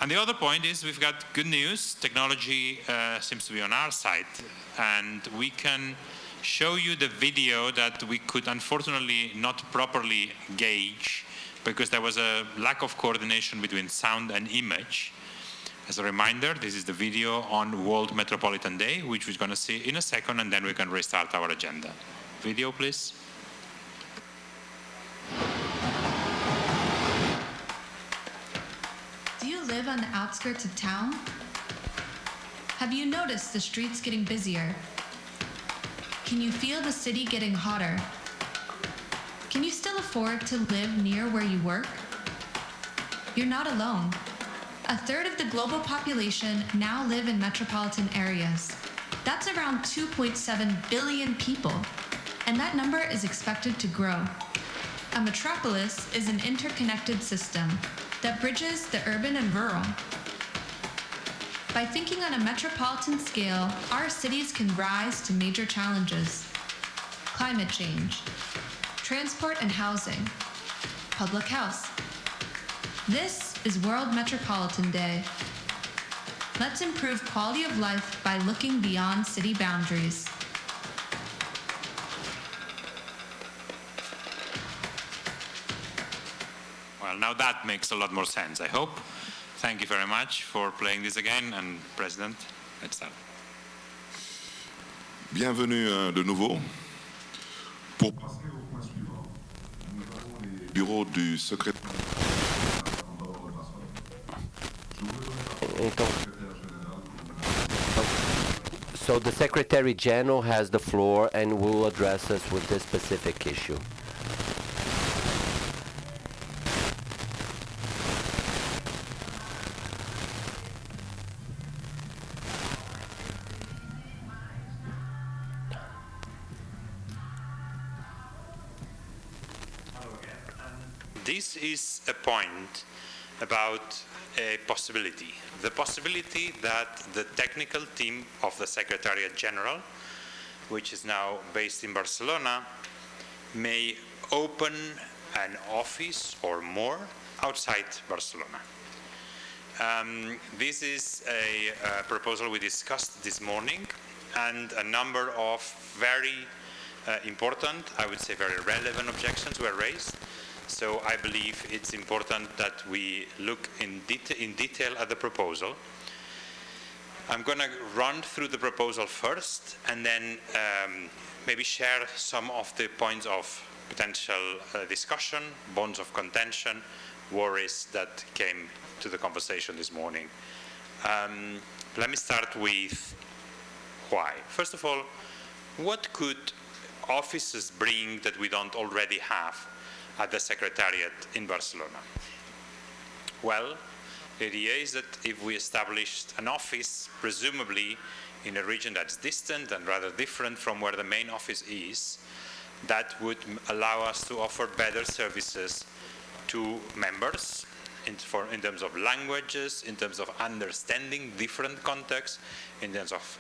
And the other point is we've got good news. Technology seems to be on our side, and we can show you the video that we could unfortunately not properly gauge because there was a lack of coordination between sound and image. As a reminder, this is the video on World Metropolitan Day, which we're going to see in a second, and then we can restart our agenda. Video, please. Do you live on the outskirts of town? Have you noticed the streets getting busier? Can you feel the city getting hotter? Can you still afford to live near where you work? You're not alone. A third of the global population now live in metropolitan areas. That's around 2.7 billion people, and that number is expected to grow. A metropolis is an interconnected system that bridges the urban and rural. By thinking on a metropolitan scale, our cities can rise to major challenges: climate change, transport and housing, public health. This is World Metropolitan Day. Let's improve quality of life by looking beyond city boundaries. Well, now that makes a lot more sense, I hope. Thank you very much for playing this again, and President, let's start. Bienvenue de nouveau. Pour passer au point suivant, nous avons les bureaux du secrétaire. So the Secretary General has the floor and will address us with this specific issue. This is a point about a possibility. The possibility that the technical team of the Secretariat General, which is now based in Barcelona, may open an office or more outside Barcelona. This is a proposal we discussed this morning, and a number of very important, I would say very relevant objections were raised. So I believe it's important that we look in detail at the proposal. I'm going to run through the proposal first, and then maybe share some of the points of potential discussion, bones of contention, worries that came to the conversation this morning. Let me start with why. First of all, what could offices bring that we don't already have at the Secretariat in Barcelona? Well, the idea is that if we established an office, presumably in a region that's distant and rather different from where the main office is, that would allow us to offer better services to members in terms of languages, in terms of understanding different contexts, in terms of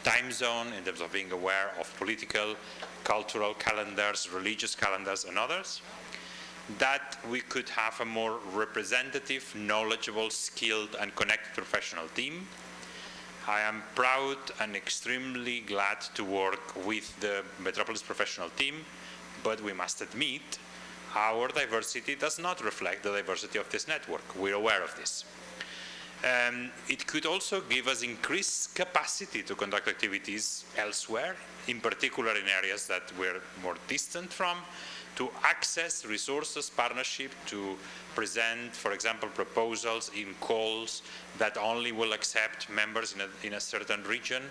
time zone, in terms of being aware of political, cultural calendars, religious calendars, and others, that we could have a more representative, knowledgeable, skilled, and connected professional team. I am proud and extremely glad to work with the Metropolis professional team, but we must admit our diversity does not reflect the diversity of this network. We're aware of this. It could also give us increased capacity to conduct activities elsewhere, in particular in areas that we're more distant from, to access resources, partnership, to present, for example, proposals in calls that only will accept members in a certain region,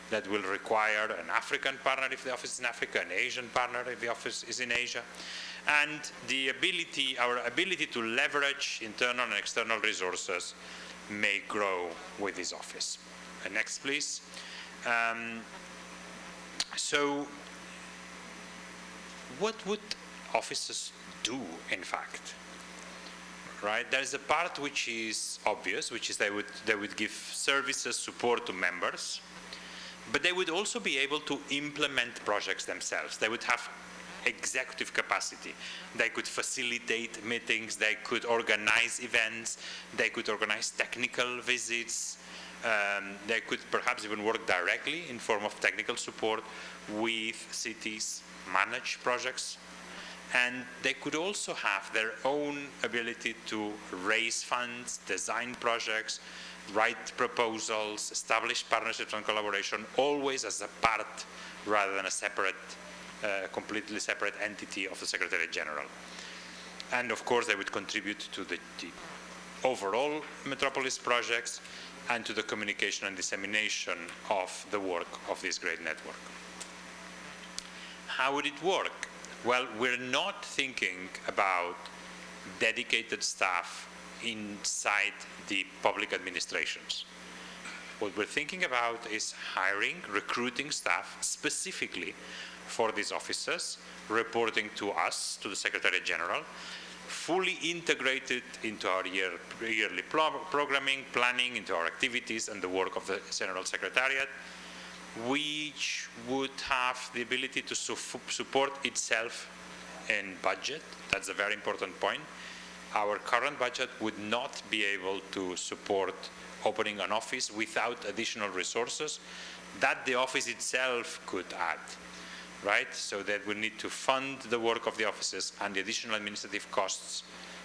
that will require an African partner if the office is in Africa, an Asian partner if the office is in Asia, and our ability to leverage internal and external resources may grow with this office. Next, please. So, what would offices do, in fact? Right? There is a part which is obvious, which is they would give services, support to members, but they would also be able to implement projects themselves. They would have executive capacity. They could facilitate meetings, they could organize events, they could organize technical visits, they could perhaps even work directly in form of technical support with cities, manage projects, and they could also have their own ability to raise funds, design projects, write proposals, establish partnerships and collaboration, always as a part rather than a separate, completely separate entity of the Secretariat General. And of course, they would contribute to the overall Metropolis projects and to the communication and dissemination of the work of this great network. How would it work? Well, we're not thinking about dedicated staff inside the public administrations. What we're thinking about is hiring, recruiting staff specifically for these offices, reporting to us, to the Secretariat General, fully integrated into our yearly programming, planning, into our activities and the work of the General Secretariat, which would have the ability to support itself in budget. That's a very important point. Our current budget would not be able to support opening an office without additional resources that the office itself could add, right? So that we need to fund the work of the offices and the additional administrative costs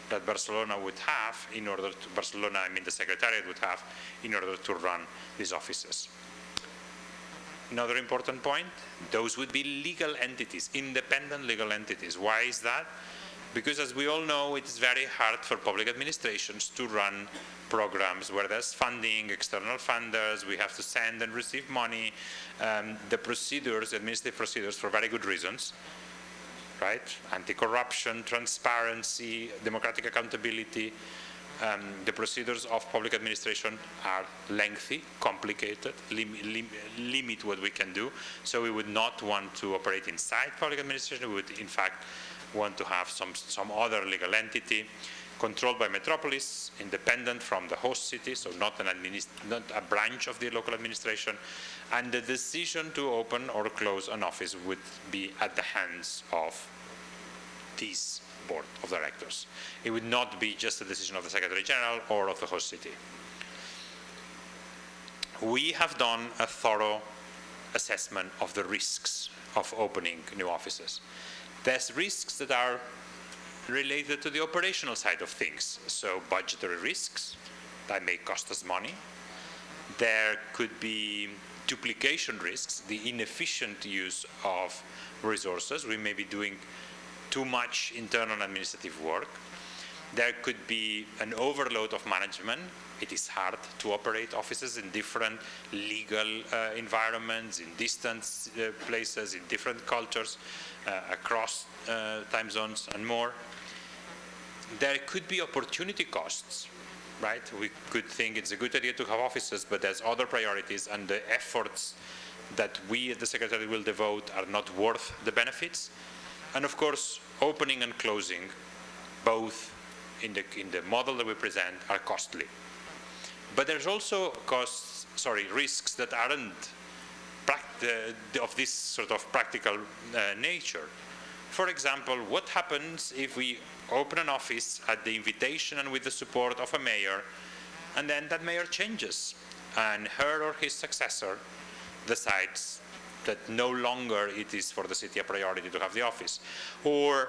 that Barcelona would have in order to, the Secretariat would have in order to run these offices. Another important point, those would be legal entities, independent legal entities. Why is that? Because as we all know, it's very hard for public administrations to run programs where there's funding, external funders, we have to send and receive money, the procedures, administrative procedures, for very good reasons, right? Anti-corruption, transparency, democratic accountability. The procedures of public administration are lengthy, complicated, limit what we can do. So we would not want to operate inside public administration. We would, in fact, want to have some other legal entity controlled by Metropolis, independent from the host city, so not a branch of the local administration. And the decision to open or close an office would be at the hands of this board of directors. It would not be just a decision of the Secretary General or of the host city. We have done a thorough assessment of the risks of opening new offices. There's risks that are related to the operational side of things, so budgetary risks that may cost us money. There could be duplication risks, the inefficient use of resources. We may be doing too much internal administrative work. There could be an overload of management. It is hard to operate offices in different legal environments, in distant places, in different cultures, across time zones and more. There could be opportunity costs, right? We could think it's a good idea to have offices, but there's other priorities, and the efforts that we at the Secretariat will devote are not worth the benefits. And of course, opening and closing, both in the model that we present, are costly. But there's also risks that aren't of this sort of practical nature. For example, what happens if we open an office at the invitation and with the support of a mayor, and then that mayor changes, and her or his successor decides that no longer it is for the city a priority to have the office? Or,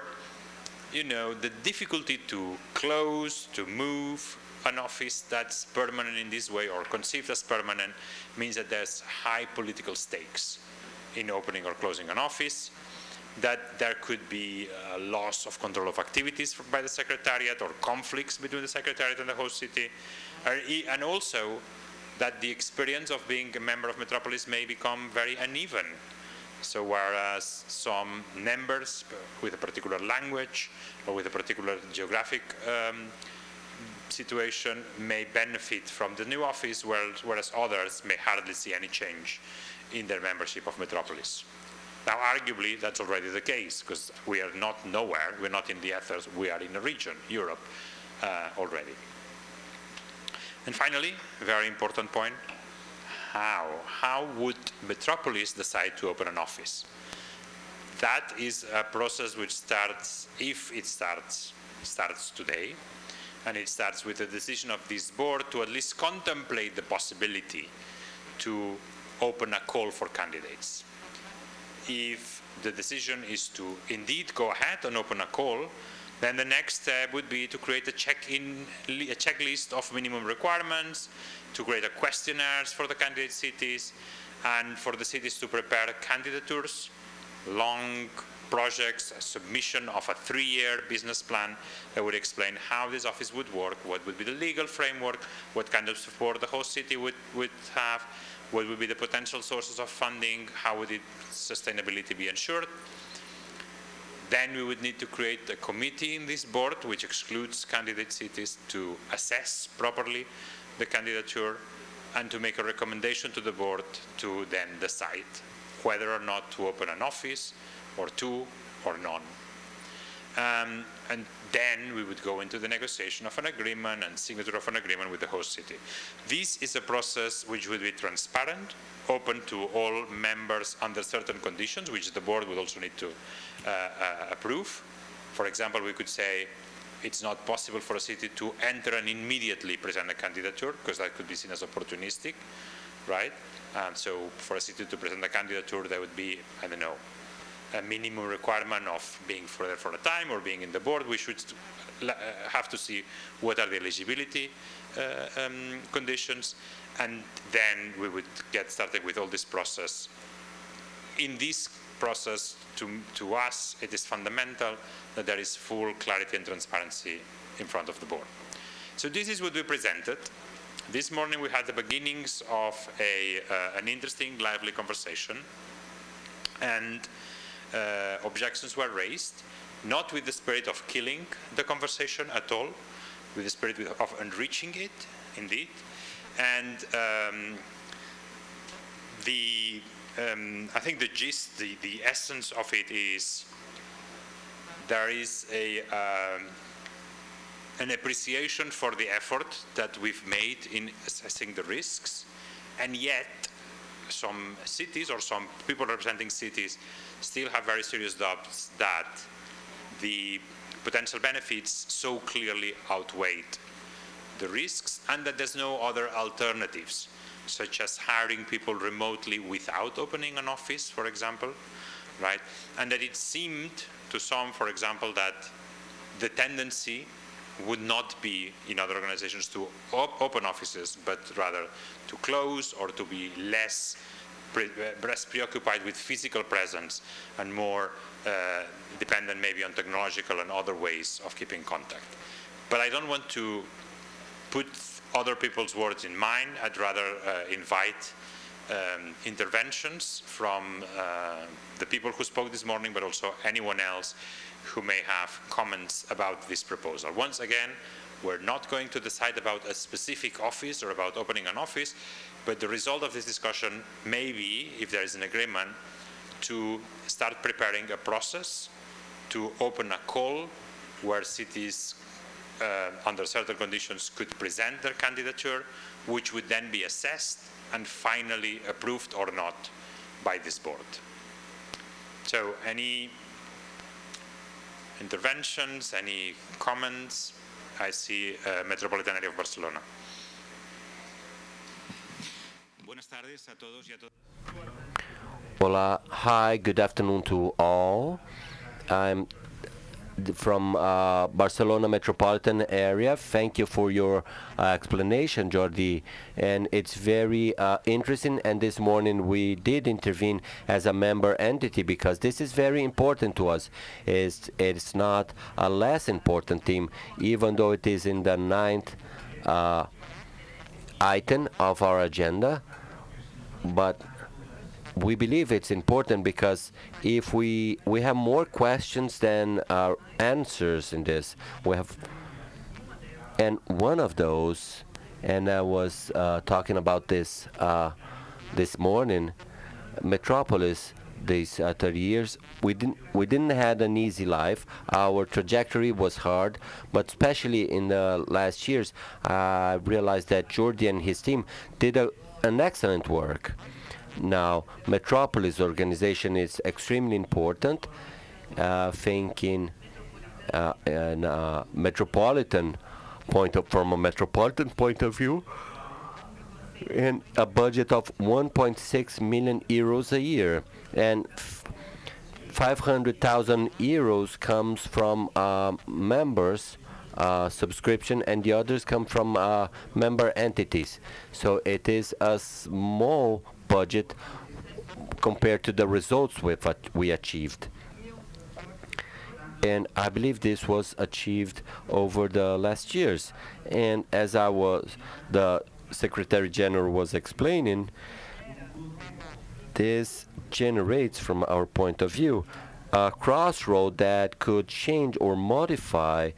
the difficulty to close, to move an office that's permanent in this way or conceived as permanent means that there's high political stakes in opening or closing an office, that there could be a loss of control of activities by the Secretariat or conflicts between the Secretariat and the host city, and also that the experience of being a member of Metropolis may become very uneven. So whereas some members with a particular language or with a particular geographic situation may benefit from the new office, whereas others may hardly see any change in their membership of Metropolis. Now, arguably, that's already the case, because we are not nowhere, we're not in the ethers, we are in a region, Europe, already. And finally, a very important point, how would Metropolis decide to open an office? that is a process which starts, if it starts today, and it starts with the decision of this board to at least contemplate the possibility to open a call for candidates. If the decision is to indeed go ahead and open a call, then the next step would be to create a checklist of minimum requirements, to create a questionnaires for the candidate cities, and for the cities to prepare candidatures, long projects, a submission of a 3-year business plan that would explain how this office would work, what would be the legal framework, what kind of support the host city would have, what would be the potential sources of funding, how would sustainability be ensured. Then we would need to create a committee in this board, which excludes candidate cities, to assess properly the candidature and to make a recommendation to the board to then decide whether or not to open an office, or two, or none. And then we would go into the negotiation of an agreement and signature of an agreement with the host city. This is a process which would be transparent, open to all members under certain conditions, which the board would also need to approve. For example, we could say it's not possible for a city to enter and immediately present a candidature, because that could be seen as opportunistic, right? So for a city to present a candidature, there would be, I don't know, a minimum requirement of being there for a time or being in the board. We should have to see what are the eligibility conditions, and then we would get started with all this process. In this process, to us, it is fundamental that there is full clarity and transparency in front of the board. So this is what we presented. This morning we had the beginnings of an interesting, lively conversation, and objections were raised, not with the spirit of killing the conversation at all, with the spirit of enriching it, indeed. And I think the gist, the essence of it is there is an appreciation for the effort that we've made in assessing the risks, and yet some cities or some people representing cities still have very serious doubts that the potential benefits so clearly outweigh the risks, and that there's no other alternatives, such as hiring people remotely without opening an office, for example, right? And that it seemed to some, for example, that the tendency would not be in other organizations to open offices, but rather to close or to be less preoccupied with physical presence and more dependent maybe on technological and other ways of keeping contact. But I don't want to put other people's words in mine. I'd rather invite interventions from the people who spoke this morning, but also anyone else who may have comments about this proposal. Once again, we're not going to decide about a specific office or about opening an office, but the result of this discussion may be, if there is an agreement, to start preparing a process to open a call where cities under certain conditions could present their candidature, which would then be assessed and finally approved or not by this board. So any interventions, any comments? I see Metropolitan area of Barcelona. Hola, hi, good afternoon to all. I'm from Barcelona metropolitan area. Thank you for your explanation, Jordi. And it's very interesting. And this morning we did intervene as a member entity because this is very important to us. It's not a less important theme, even though it is in the 9th item of our agenda. But we believe it's important because if we have more questions than answers in this. And one of those, and I was talking about this this morning, Metropolis. These 30 years, we didn't had an easy life. Our trajectory was hard, but especially in the last years, I realized that Jordi and his team did an excellent work. Now, Metropolis organization is extremely important, thinking metropolitan from a metropolitan point of view, and a budget of 1.6 million euros a year, and 500,000 euros comes from members subscription, and the others come from member entities. So it is a small budget compared to the results we achieved. And I believe this was achieved over the last years. And as the Secretary General was explaining, this generates, from our point of view, a crossroad that could change or modify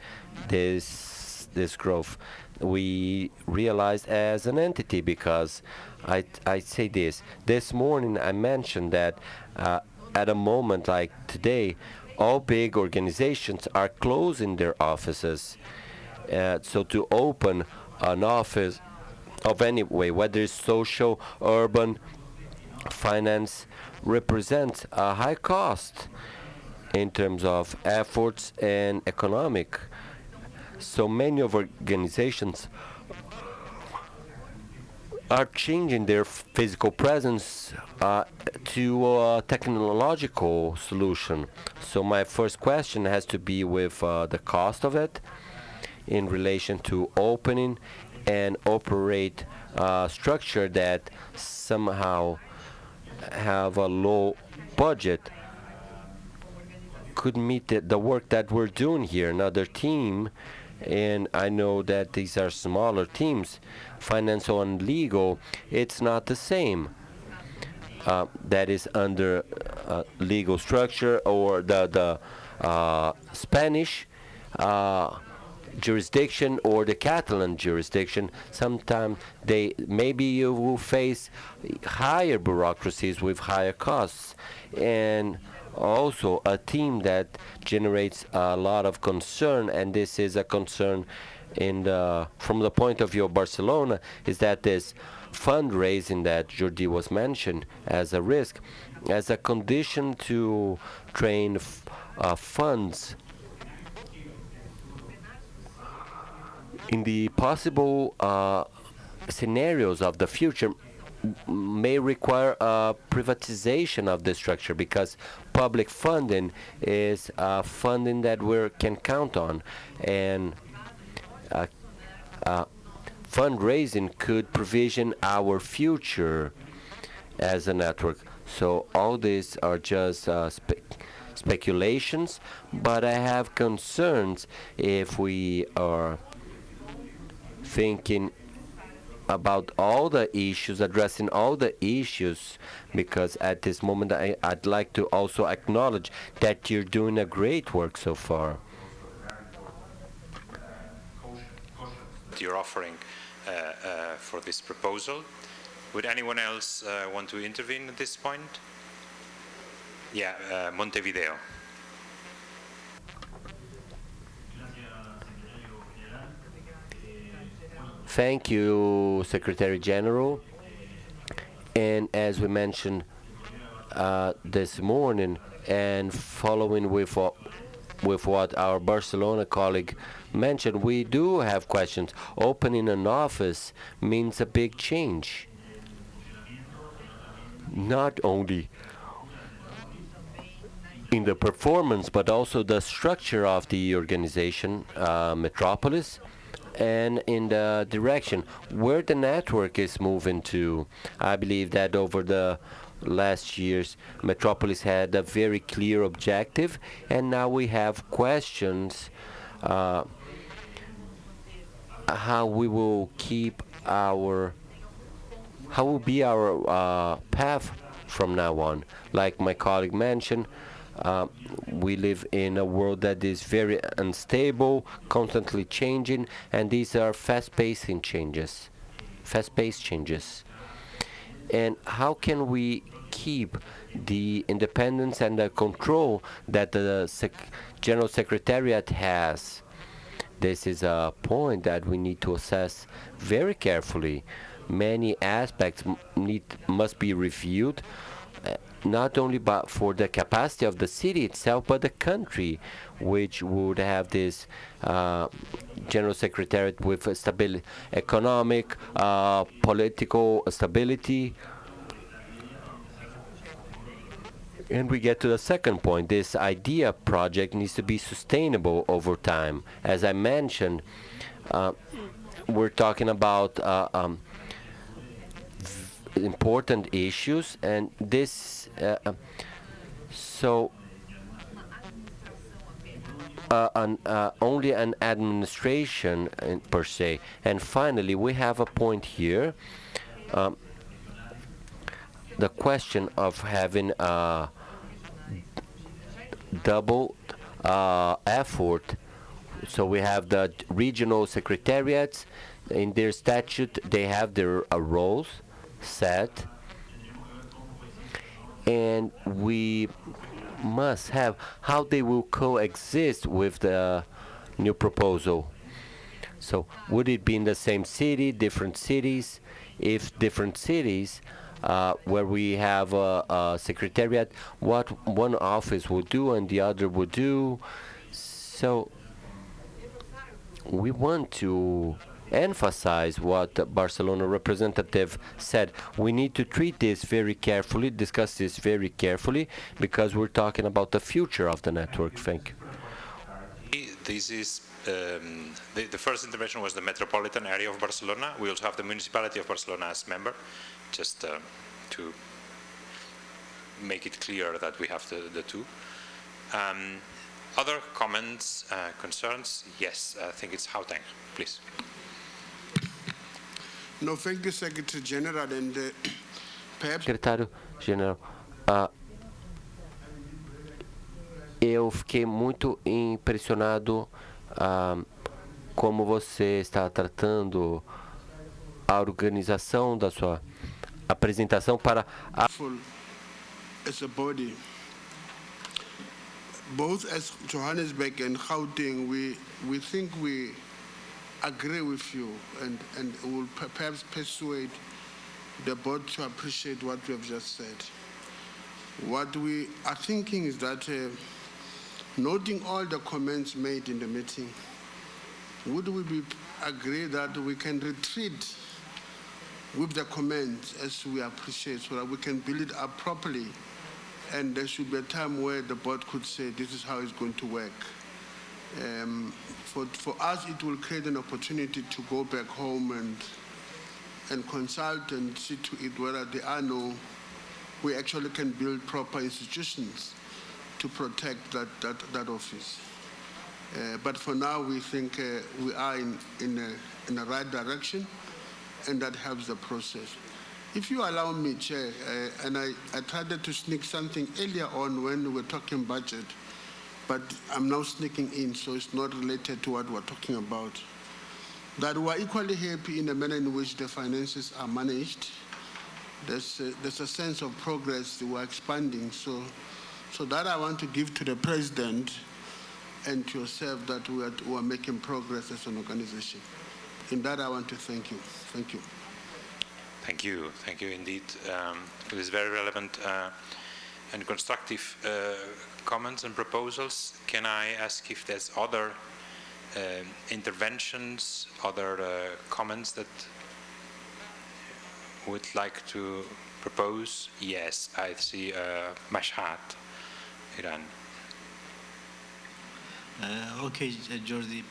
this growth. We realized as an entity, because I say this morning I mentioned that at a moment like today, all big organizations are closing their offices. So to open an office of any way, whether it's social, urban, finance, represents a high cost in terms of efforts and economic. So many of organizations are changing their physical presence to a technological solution. So my first question has to be with the cost of it in relation to opening and operate a structure that somehow have a low budget could meet the work that we're doing here. Another team, and I know that these are smaller teams, financial and legal, it's not the same. That is under legal structure, or the Spanish jurisdiction or the Catalan jurisdiction. Sometimes maybe you will face higher bureaucracies with higher costs, and also a team that generates a lot of concern. And this is a concern from the point of view of Barcelona, is that this fundraising that Jordi was mentioned as a risk, as a condition to train funds in the possible scenarios of the future, may require a privatization of the structure, because public funding is funding that we can count on, and fundraising could provision our future as a network. So all these are just speculations, but I have concerns if we are thinking about all the issues, addressing all the issues, because at this moment I'd like to also acknowledge that you're doing a great work so far. You're offering for this proposal. Would anyone else want to intervene at this point? Yeah, Montevideo. Thank you, Secretary General. And as we mentioned this morning, and following with what our Barcelona colleague mentioned, we do have questions. Opening an office means a big change, not only in the performance, but also the structure of the organization, Metropolis, and in the direction where the network is moving to. I believe that over the last years, Metropolis had a very clear objective, and now we have questions how we will keep how will be our path from now on. Like my colleague mentioned, we live in a world that is very unstable, constantly changing, and these are fast-paced changes. And how can we keep the independence and the control that the General Secretariat has? This is a point that we need to assess very carefully, many aspects must be reviewed, not only but for the capacity of the city itself, but the country, which would have this general secretariat with stability, economic, political stability. And we get to the second point. This idea project needs to be sustainable over time. As I mentioned, we're talking about important issues, and this so only an administration per se. And finally, we have a point here. The question of having a double effort. So we have the regional secretariats. In their statute, they have their roles set, and we must have how they will coexist with the new proposal. So would it be in the same city, different cities? If different cities, where we have a secretariat, what one office would do and the other would do. So we want to emphasize what the Barcelona representative said. We need to treat this very carefully, discuss this very carefully, because we're talking about the future of the network. Thank you. This is the first intervention was the metropolitan area of Barcelona. We also have the municipality of Barcelona as member, just to make it clear that we have the two. Other comments, concerns? Yes, I think it's Hauteng, please. No, thank you, Secretary General, and perhaps Secretário General, eu fiquei muito impressionado como você está tratando a organização da sua apresentação para a as a body, both as Johannesburg and Gauteng, we think we agree with you and will perhaps persuade the board to appreciate what we have just said. What we are thinking is that, noting all the comments made in the meeting, would we agree that we can retreat with the comments as we appreciate, so that we can build it up properly, and there should be a time where the board could say this is how it's going to work. For us, it will create an opportunity to go back home and consult and see to it whether there are we actually can build proper institutions to protect that office. But for now, we think we are in the right direction, and that helps the process. If you allow me, Chair, and I tried to sneak something earlier on when we were talking budget, but I'm now sneaking in, so it's not related to what we're talking about. That we're equally happy in the manner in which the finances are managed. There's a sense of progress, we're expanding, so that I want to give to the President and to yourself, that we are making progress as an organization. In that, I want to thank you. Thank you. Thank you. Thank you indeed. It is very relevant and constructive comments and proposals. Can I ask if there's other interventions, other comments that would like to propose? Yes, I see Mashhad, Iran. Okay, Jordi.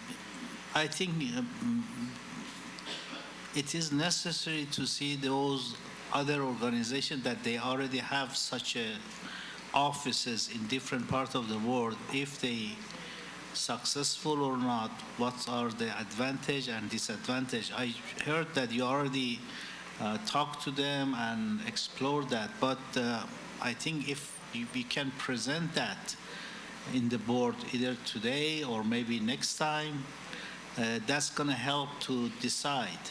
I think it is necessary to see those other organizations that they already have such offices in different parts of the world, if they successful or not, what are the advantage and disadvantage. I heard that you already talked to them and explored that, but I think if we can present that in the board either today or maybe next time, that's going to help to decide.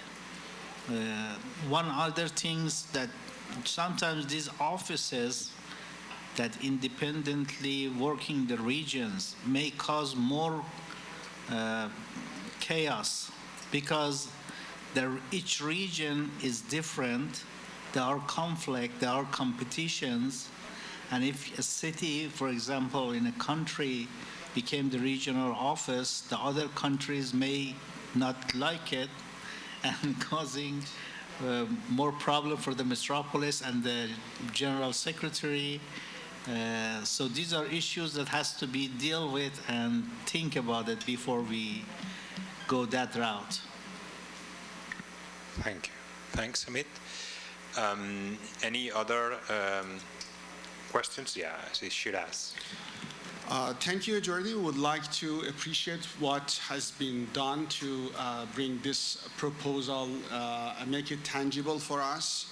One other things that sometimes these offices that independently working the regions may cause more chaos, because each region is different. There are conflict, there are competitions, and if a city, for example, in a country became the regional office, the other countries may not like it, and causing more problem for the Metropolis and the General Secretary. So these are issues that has to be dealt with and think about it before we go that route. Thank you. Thanks, Amit. Any other questions? Yeah, Shiraz. Thank you, Jordi. Would like to appreciate what has been done to bring this proposal and make it tangible for us.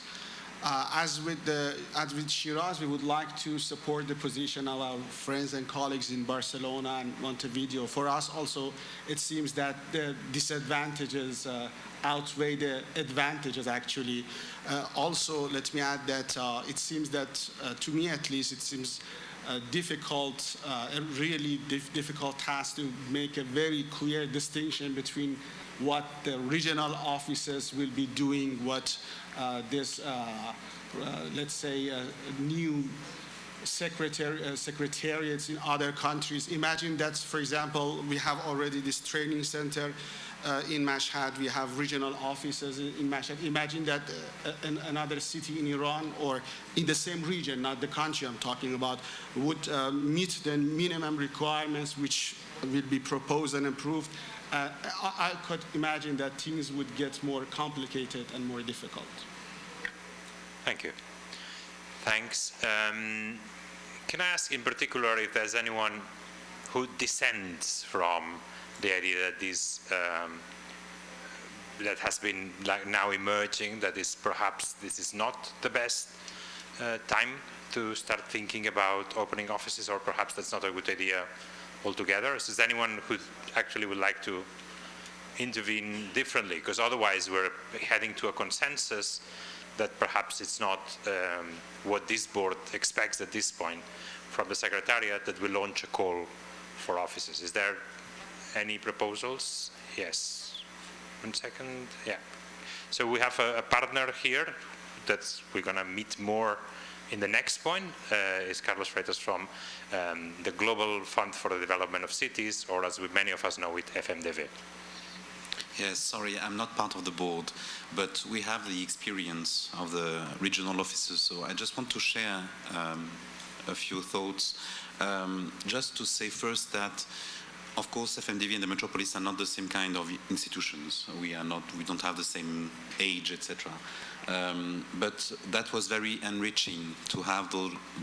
As with Shiraz, we would like to support the position of our friends and colleagues in Barcelona and Montevideo. For us also, it seems that the disadvantages outweigh the advantages, actually. Also, let me add that it seems that, to me at least, it seems a really difficult task to make a very clear distinction between what the regional offices will be doing, what let's say, new secretariats in other countries. Imagine that, for example, we have already this training center in Mashhad. We have regional offices in Mashhad. Imagine that another city in Iran or in the same region, not the country I'm talking about, would meet the minimum requirements which will be proposed and approved. I could imagine that things would get more complicated and more difficult. Thank you. Thanks. Can I ask in particular if there's anyone who dissents from the idea that this that has been now emerging, that is perhaps this is not the best time to start thinking about opening offices, or perhaps that's not a good idea altogether? Is there anyone who actually would like to intervene differently? Because otherwise we're heading to a consensus that perhaps it's not what this board expects at this point from the Secretariat, that we launch a call for offices. Is there any proposals? Yes. 1 second. Yeah. So we have a partner here that we're going to meet more in the next point. Is Carlos Freitas from the Global Fund for the Development of Cities, or as many of us know it, FMDV. Yes, sorry, I'm not part of the board, but we have the experience of the regional offices, so I just want to share a few thoughts. Just to say first that, of course, FMDV and the Metropolis are not the same kind of institutions. We don't have the same age, etc. But that was very enriching to have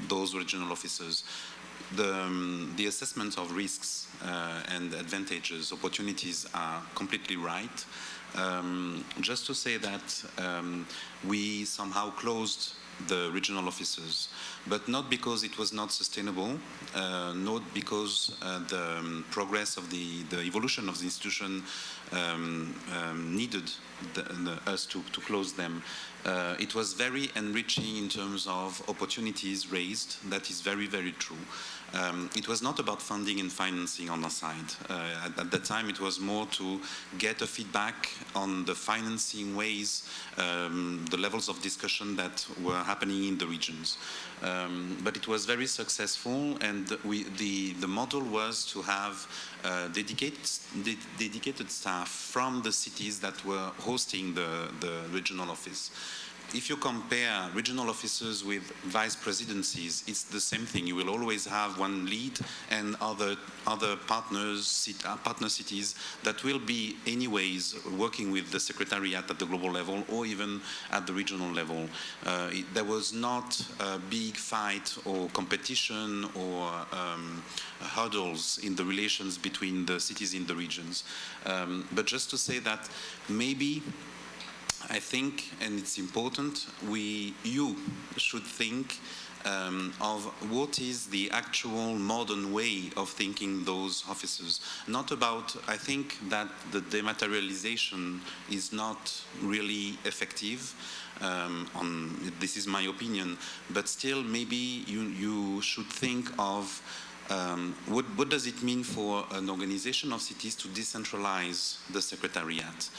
those regional offices. The assessment of risks and advantages, opportunities are completely right. Just to say that we somehow closed the regional offices, but not because it was not sustainable, not because the progress of the evolution of the institution needed us to close them. It was very enriching in terms of opportunities raised. That is very, very true. It was not about funding and financing on our side. At that time, it was more to get a feedback on the financing ways, the levels of discussion that were happening in the regions. But it was very successful, and the model was to have dedicated staff from the cities that were hosting the regional office. If you compare regional offices with vice presidencies, it's the same thing. You will always have one lead and other partner cities that will be anyways working with the secretariat at the global level or even at the regional level. There was not a big fight or competition or hurdles in the relations between the cities in the regions. But just to say that maybe I think, and it's important, you should think of what is the actual modern way of thinking those offices. Not about, I think that the dematerialization is not really effective. This is my opinion, but still maybe you should think of What does it mean for an organization of cities to decentralize the secretariat?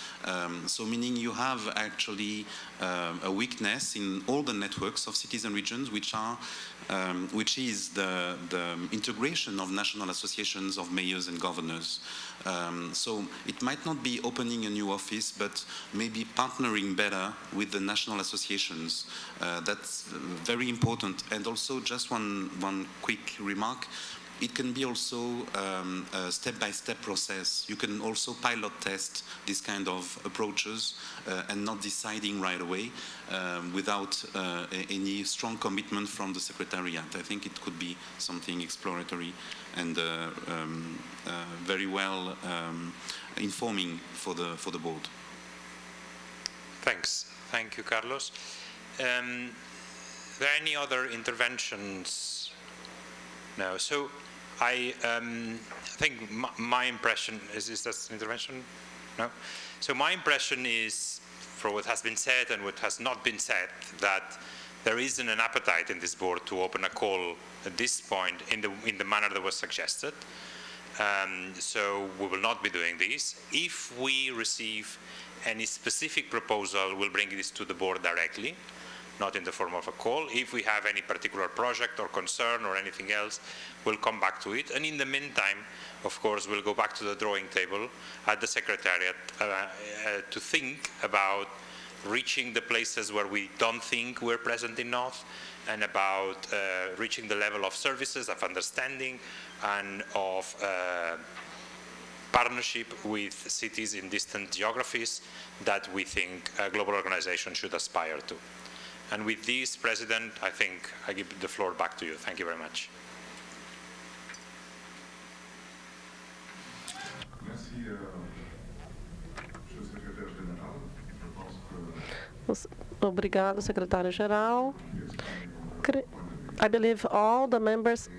So meaning you have actually a weakness in all the networks of cities and regions, which is the integration of national associations of mayors and governors. So it might not be opening a new office, but maybe partnering better with the national associations. That's very important. And also just one quick remark. It can be also a step-by-step process. You can also pilot test this kind of approaches and not deciding right away without any strong commitment from the Secretariat. I think it could be something exploratory and very well informing for the board. Thanks. Thank you, Carlos. Are there any other interventions? No. So I think my impression is that an intervention? No? So my impression is, for what has been said and what has not been said, that there isn't an appetite in this board to open a call at this point in the manner that was suggested. So we will not be doing this. If we receive any specific proposal, we'll bring this to the board directly, not in the form of a call. If we have any particular project or concern or anything else, we'll come back to it. And in the meantime, of course, we'll go back to the drawing table at the Secretariat to think about reaching the places where we don't think we're present enough, and about reaching the level of services, of understanding, and of partnership with cities in distant geographies that we think a global organization should aspire to. And with this, President, I think I give the floor back to you. Thank you very much. Obrigado, Secretário-Geral. I believe all the members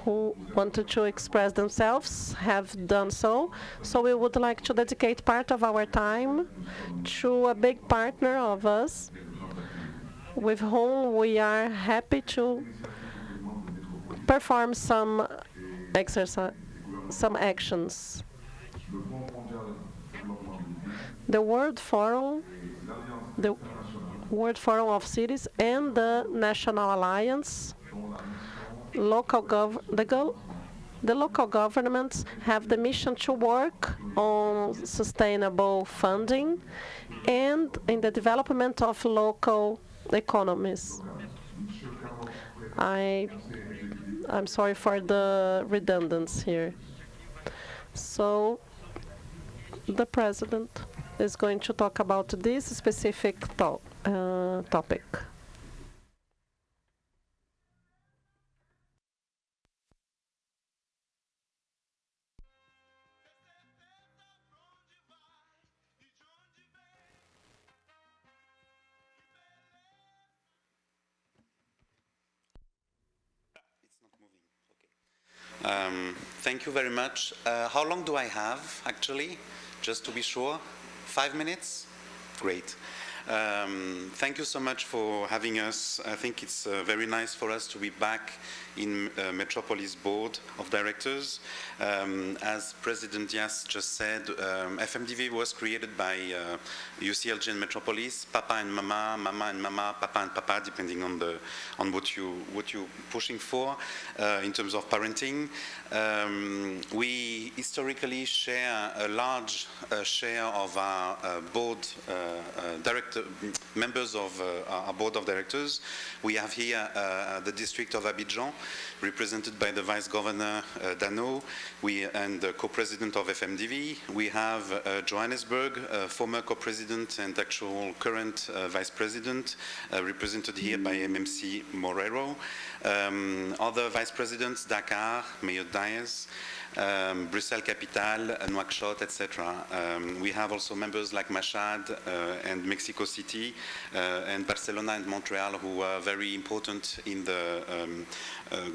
who wanted to express themselves have done so. So we would like to dedicate part of our time to a big partner of us, with whom we are happy to perform some actions. The World Forum of Cities and the National Alliance, the local governments have the mission to work on sustainable funding and in the development of local economies. I'm sorry for the redundancy here. So the President is going to talk about this specific topic. Thank you very much. How long do I have, actually? Just to be sure. 5 minutes? Great. Thank you so much for having us. I think it's very nice for us to be back in Metropolis Board of Directors. As President Diaz just said, FMDV was created by UCLG and Metropolis, Papa and Mama, Mama and Mama, Papa and Papa, depending on what you're pushing for in terms of parenting. We historically share a large share of our board members of our board of directors. We have here the district of Abidjan, represented by the Vice Governor Dano, and the co-president of FMDV. We have Johannesburg, former co-president and actual current vice president, represented here by MMC Morero. Other vice presidents, Dakar, Mayor Diaz, Brussels Capital, Nouakchott, etc. We have also members like Mashhad and Mexico City and Barcelona and Montreal, who are very important in the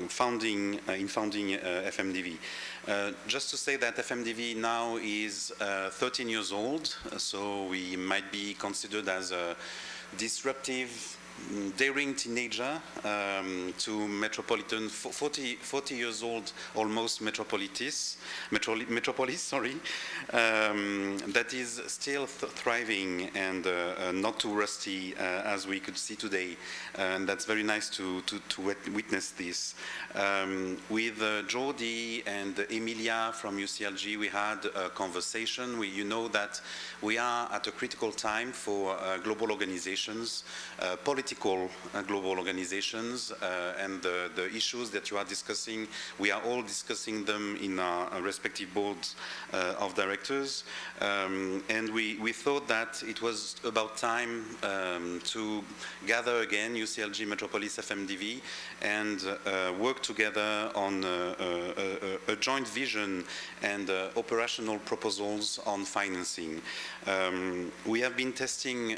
founding FMDV. Just to say that FMDV now is 13 years old, so we might be considered as a disruptive daring teenager to metropolitan, 40 years old, almost Metropolis, sorry, that is still thriving and not too rusty as we could see today. And that's very nice to witness this. With Jordi and Emilia from UCLG, we had a conversation. You know that we are at a critical time for global organizations, political global organizations, and the issues that you are discussing, we are all discussing them in our respective boards of directors. And we thought that it was about time to gather again UCLG, Metropolis, FMDV, and work together on a joint vision and operational proposals on financing. We have been testing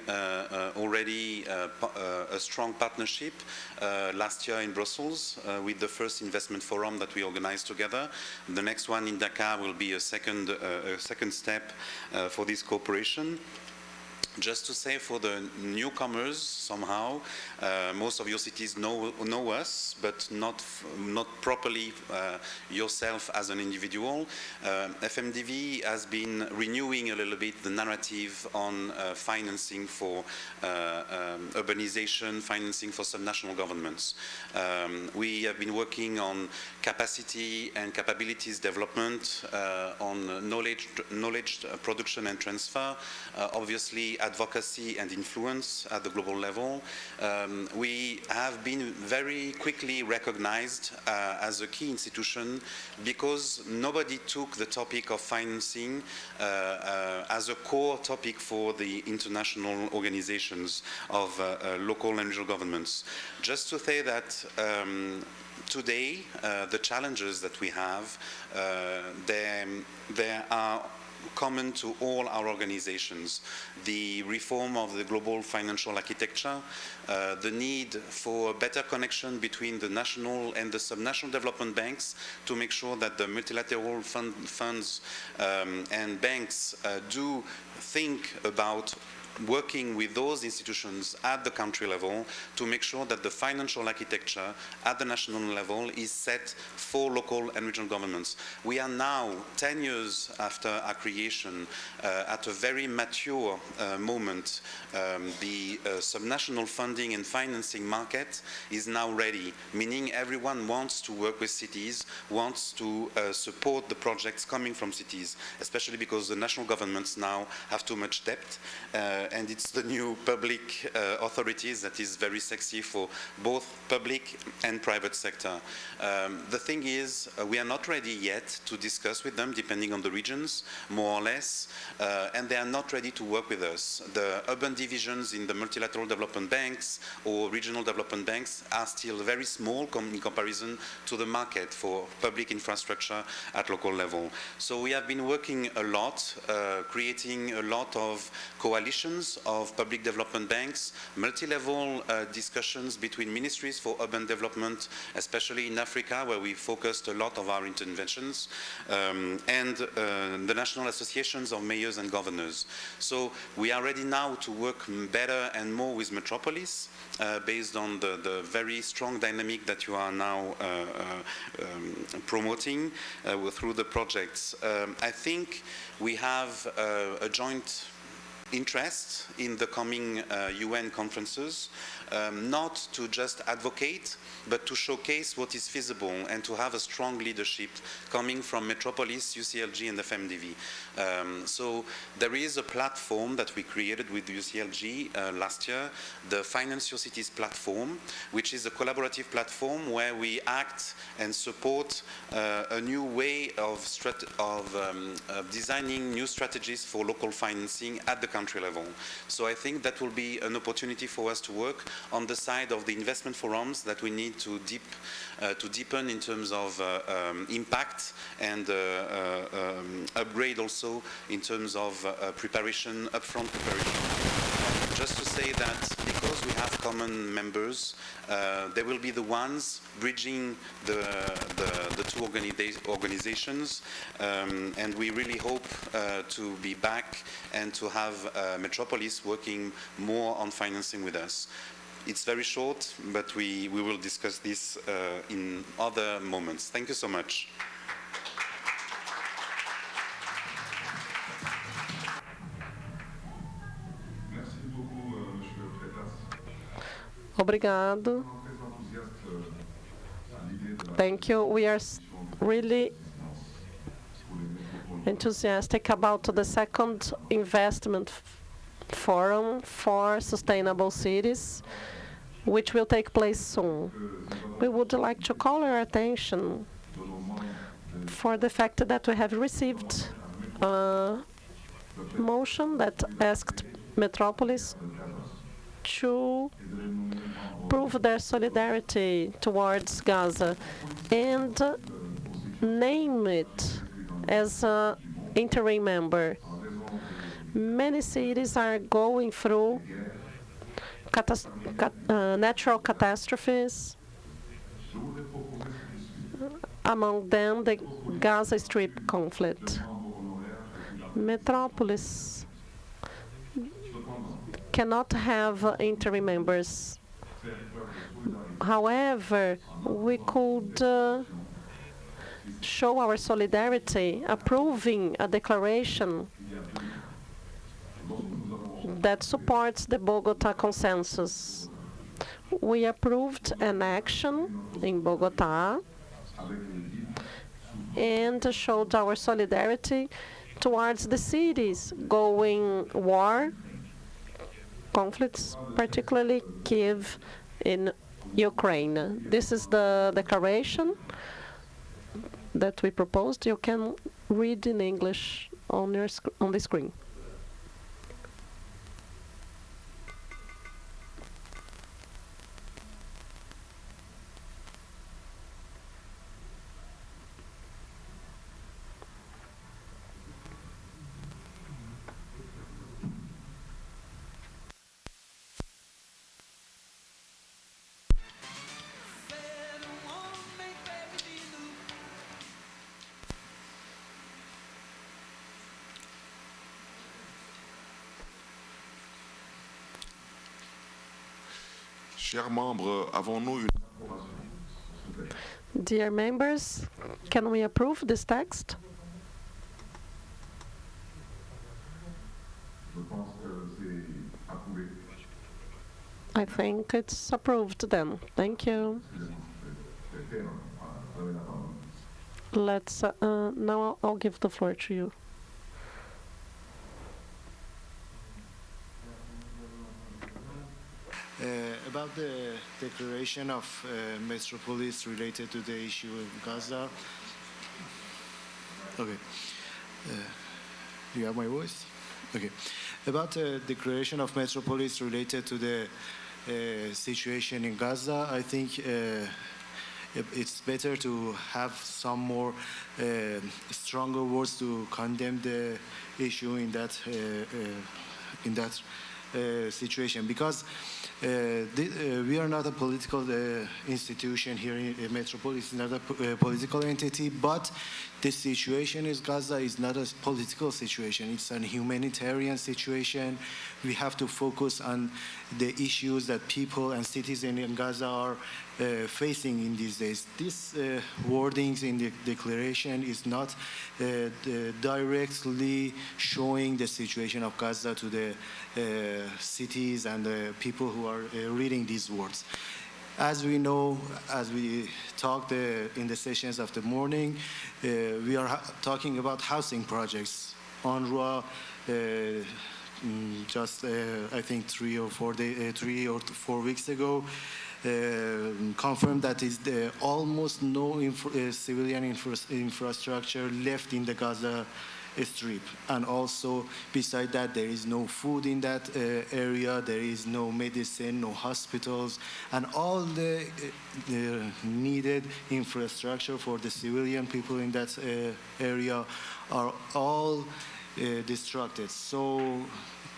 already a strong partnership last year in Brussels with the first investment forum that we organized together. The next one in Dakar will be a second step for this cooperation. Just to say for the newcomers, somehow, most of your cities know us, but not properly yourself as an individual. FMDV has been renewing a little bit the narrative on financing for urbanization, financing for subnational governments. We have been working on capacity and capabilities development, on knowledge production and transfer, obviously advocacy and influence at the global level. We have been very quickly recognized as a key institution because nobody took the topic of financing as a core topic for the international organizations of local and regional governments. Just to say that today, the challenges that we have, they are common to all our organizations. The reform of the global financial architecture, the need for better connection between the national and the subnational development banks to make sure that the multilateral funds and banks do think about working with those institutions at the country level to make sure that the financial architecture at the national level is set for local and regional governments. We are now, 10 years after our creation, at a very mature moment. The subnational funding and financing market is now ready, meaning everyone wants to work with cities, wants to support the projects coming from cities, especially because the national governments now have too much debt. And it's the new public authorities that is very sexy for both public and private sector. The thing is, we are not ready yet to discuss with them, depending on the regions, more or less, and they are not ready to work with us. The urban divisions in the multilateral development banks or regional development banks are still very small in comparison to the market for public infrastructure at local level. So we have been working a lot, creating a lot of coalitions of public development banks, multi-level discussions between ministries for urban development, especially in Africa, where we focused a lot of our interventions, and the national associations of mayors and governors. So we are ready now to work better and more with Metropolis, based on the very strong dynamic that you are now promoting through the projects. I think we have a joint interest in the coming UN conferences, not to just advocate, but to showcase what is feasible and to have a strong leadership coming from Metropolis, UCLG, and FMDV. So there is a platform that we created with UCLG last year, the Finance Your Cities platform, which is a collaborative platform where we act and support a new way of designing new strategies for local financing at the country level. So I think that will be an opportunity for us to work on the side of the investment forums that we need to deepen in terms of impact and upgrade also in terms of preparation, upfront preparation. Just to say that because we have common members, they will be the ones bridging the two organizations, and we really hope to be back and to have Metropolis working more on financing with us. It's very short, but we will discuss this in other moments. Thank you so much. Merci beaucoup, Monsieur Freitas. Obrigado. Très enthousiaste à l'idée de la Thank you. We are really pour les métropoles. enthusiastic about the second investment forum for sustainable cities, which will take place soon. We would like to call your attention for the fact that we have received a motion that asked Metropolis to prove their solidarity towards Gaza and name it as an interim member. Many cities are going through natural catastrophes, among them the Gaza Strip conflict. Metropolis cannot have interim members. However, we could show our solidarity approving a declaration that supports the Bogota consensus. We approved an action in Bogota and showed our solidarity towards the cities going war conflicts, particularly Kiev in Ukraine. This is the declaration that we proposed. You can read in English on the screen. Chers membres, avons-nous une Dear members, can we approve this text? Je pense que c'est approuvé. I think it's approved then. Thank you. Let's now I'll give the floor to you. About the declaration of Metropolis related to the issue in Gaza. Okay. You have my voice? Okay. About the declaration of Metropolis related to the situation in Gaza, I think it's better to have some more stronger words to condemn the issue in that situation, because we are not a political institution here in Metropolis, not a political entity, but the situation in Gaza is not a political situation. It's a humanitarian situation. We have to focus on the issues that people and citizens in Gaza are facing in these days. This wordings in the declaration is not directly showing the situation of Gaza to the cities and the people who are reading these words. As we know, as we talked in the sessions of the morning, we are talking about housing projects. UNRWA just I think 3 or 4 weeks ago confirmed that is almost no civilian infrastructure left in the Gaza Strip, and also beside that there is no food in that area, there is no medicine, no hospitals, and all the needed infrastructure for the civilian people in that area are all destructed. So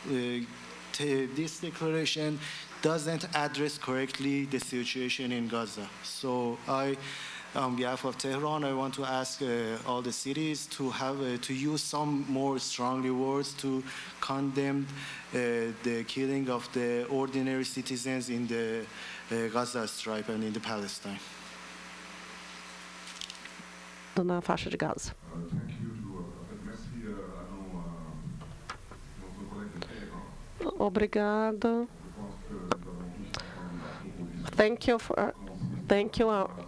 this declaration doesn't address correctly the situation in Gaza. So I on behalf of Tehran, I want to ask all the cities to have to use some more strongly words to condemn the killing of the ordinary citizens in the Gaza Strip and in the Palestine. Na faixa de Gaza. Thank you to, merci à nos collègues de Téhéran. Obrigado. Thank you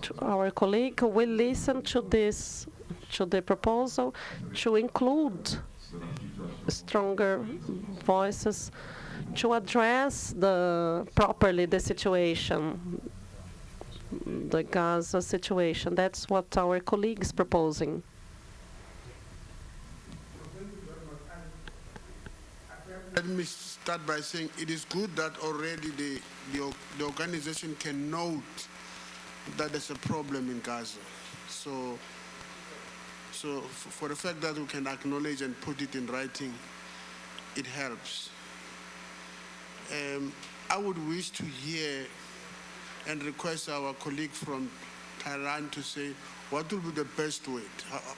to our colleague. We listened to the proposal to include stronger voices to address properly the situation, the Gaza situation. That's what our colleague is proposing. Let me start by saying it is good that already the organization can note that there's a problem in Gaza. So for the fact that we can acknowledge and put it in writing, it helps. I would wish to hear and request our colleague from Tehran to say what will be the best way,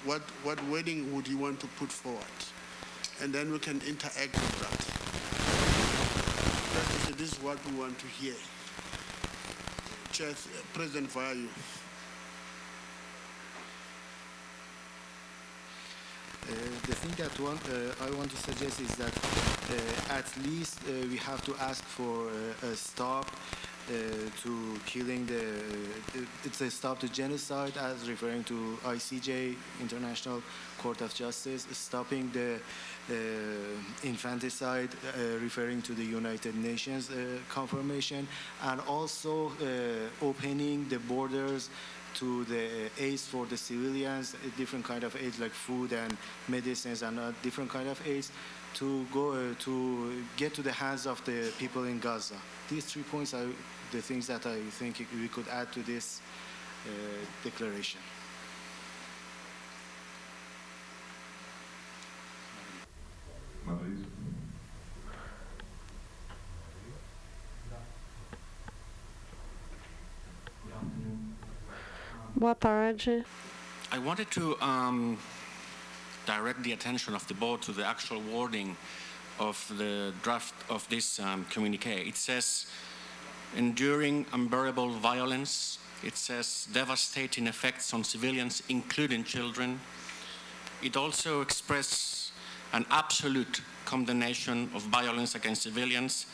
what wording would you want to put forward? And then we can interact with that. This is what we want to hear. Chair, President, via you. The thing that I want to suggest is that at least we have to ask for a stop to killing it's a stop to genocide, as referring to ICJ, International Court of Justice, stopping the infanticide, referring to the United Nations confirmation, and also opening the borders to the aids for the civilians, different kind of aids like food and medicines and different kind of aids, to go to get to the hands of the people in Gaza. These 3 points are the things that I think we could add to this declaration. Boa tarde. I wanted to direct the attention of the board to the actual wording of the draft of this communique. It says, enduring unbearable violence. It says, devastating effects on civilians, including children. It also expresses an absolute condemnation of violence against civilians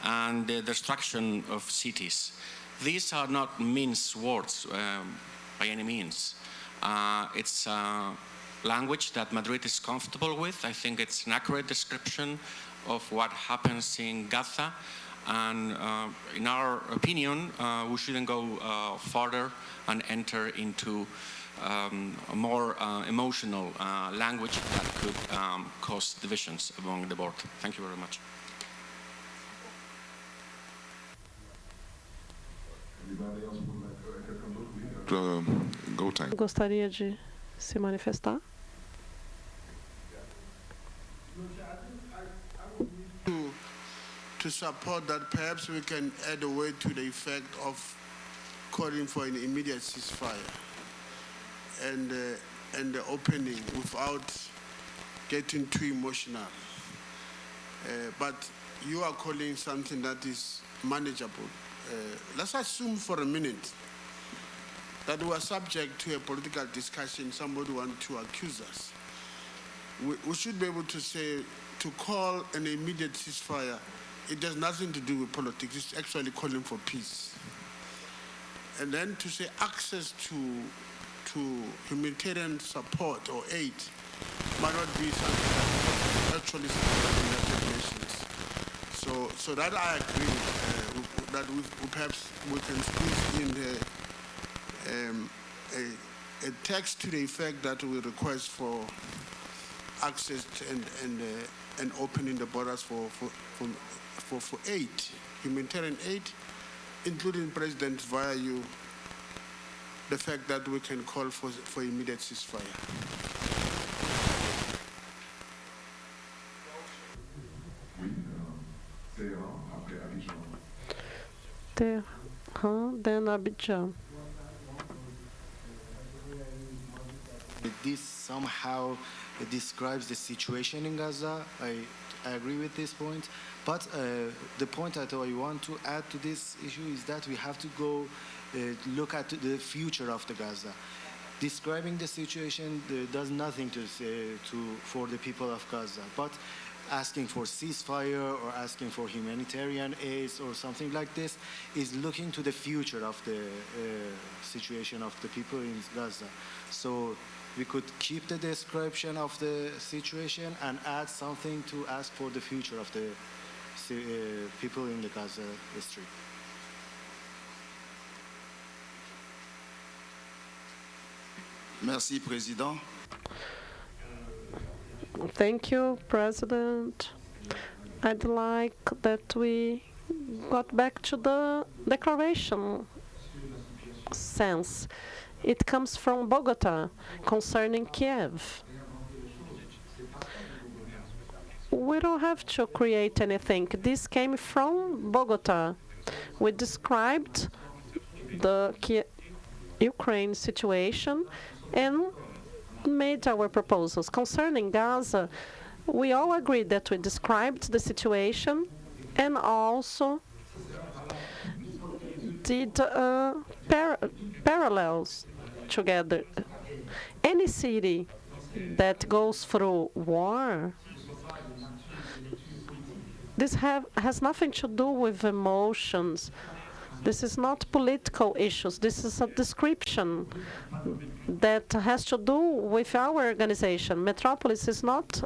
and the destruction of cities. These are not mince words by any means. It's language that Madrid is comfortable with. I think it's an accurate description of what happens in Gaza. And in our opinion, we shouldn't go further and enter into a more emotional language that could cause divisions among the board. Thank you very much. Anybody else would like to go time. Gostaria de se manifestar? To support that, perhaps we can add a word to the effect of calling for an immediate ceasefire and the opening without getting too emotional. But you are calling something that is manageable. Let's assume for a minute that we are subject to a political discussion. Somebody wants to accuse us. We should be able to say, to call an immediate ceasefire, it has nothing to do with politics. It's actually calling for peace. And then to say access to humanitarian support or aid might not be something that actually supports the United Nations. So that I agree that we perhaps we can squeeze in a text to the effect that we request for access and opening the borders for aid, humanitarian aid, including President via you, the fact that we can call for immediate ceasefire. Tehran, then Abidjan. this somehow describes the situation in Gaza. I agree with this point. But the point that I want to add to this issue is that we have to go look at the future of the Gaza. Describing the situation does nothing for the people of Gaza, but asking for ceasefire or asking for humanitarian aid or something like this is looking to the future of the situation of the people in Gaza. So we could keep the description of the situation and add something to ask for the future of the people in the Gaza Strip. Merci, Président. Thank you, President. I'd like that we got back to the declaration sense. It comes from Bogota concerning Kiev. We don't have to create anything. This came from Bogota. We described the Ukraine situation and made our proposals. Concerning Gaza, we all agreed that we described the situation and also did parallels together. Any city that goes through war, this has nothing to do with emotions. This is not political issues. This is a description that has to do with our organization. Metropolis is not